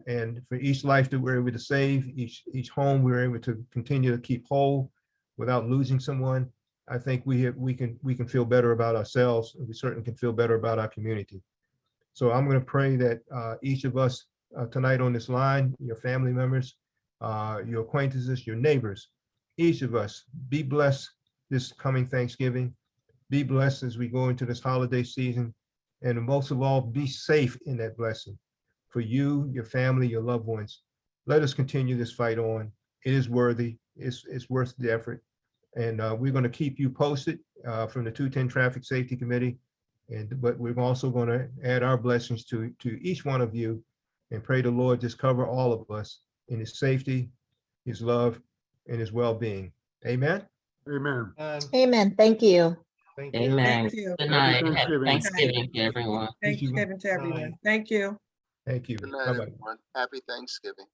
for each life that we're able to save, each home we're able to continue to keep whole without losing someone, I think we can feel better about ourselves, and we certainly can feel better about our community. So I'm going to pray that each of us tonight on this line, your family members, your acquaintances, your neighbors, each of us be blessed this coming Thanksgiving. Be blessed as we go into this holiday season, and most of all, be safe in that blessing for you, your family, your loved ones. Let us continue this fight on. It is worthy. It's worth the effort. And we're going to keep you posted from the 210 Traffic Safety Committee But we're also going to add our blessings to each one of you and pray the Lord just cover all of us in his safety, his love, and his well-being. Amen. Amen. Amen. Thank you. Thank you. Amen. Thank you. Good Happy night. Happy Thanksgiving. Thanksgiving to everyone. Thank you. Thanksgiving to everyone. Thank you. Thank you. Good night, Bye-bye. everyone. Happy Thanksgiving.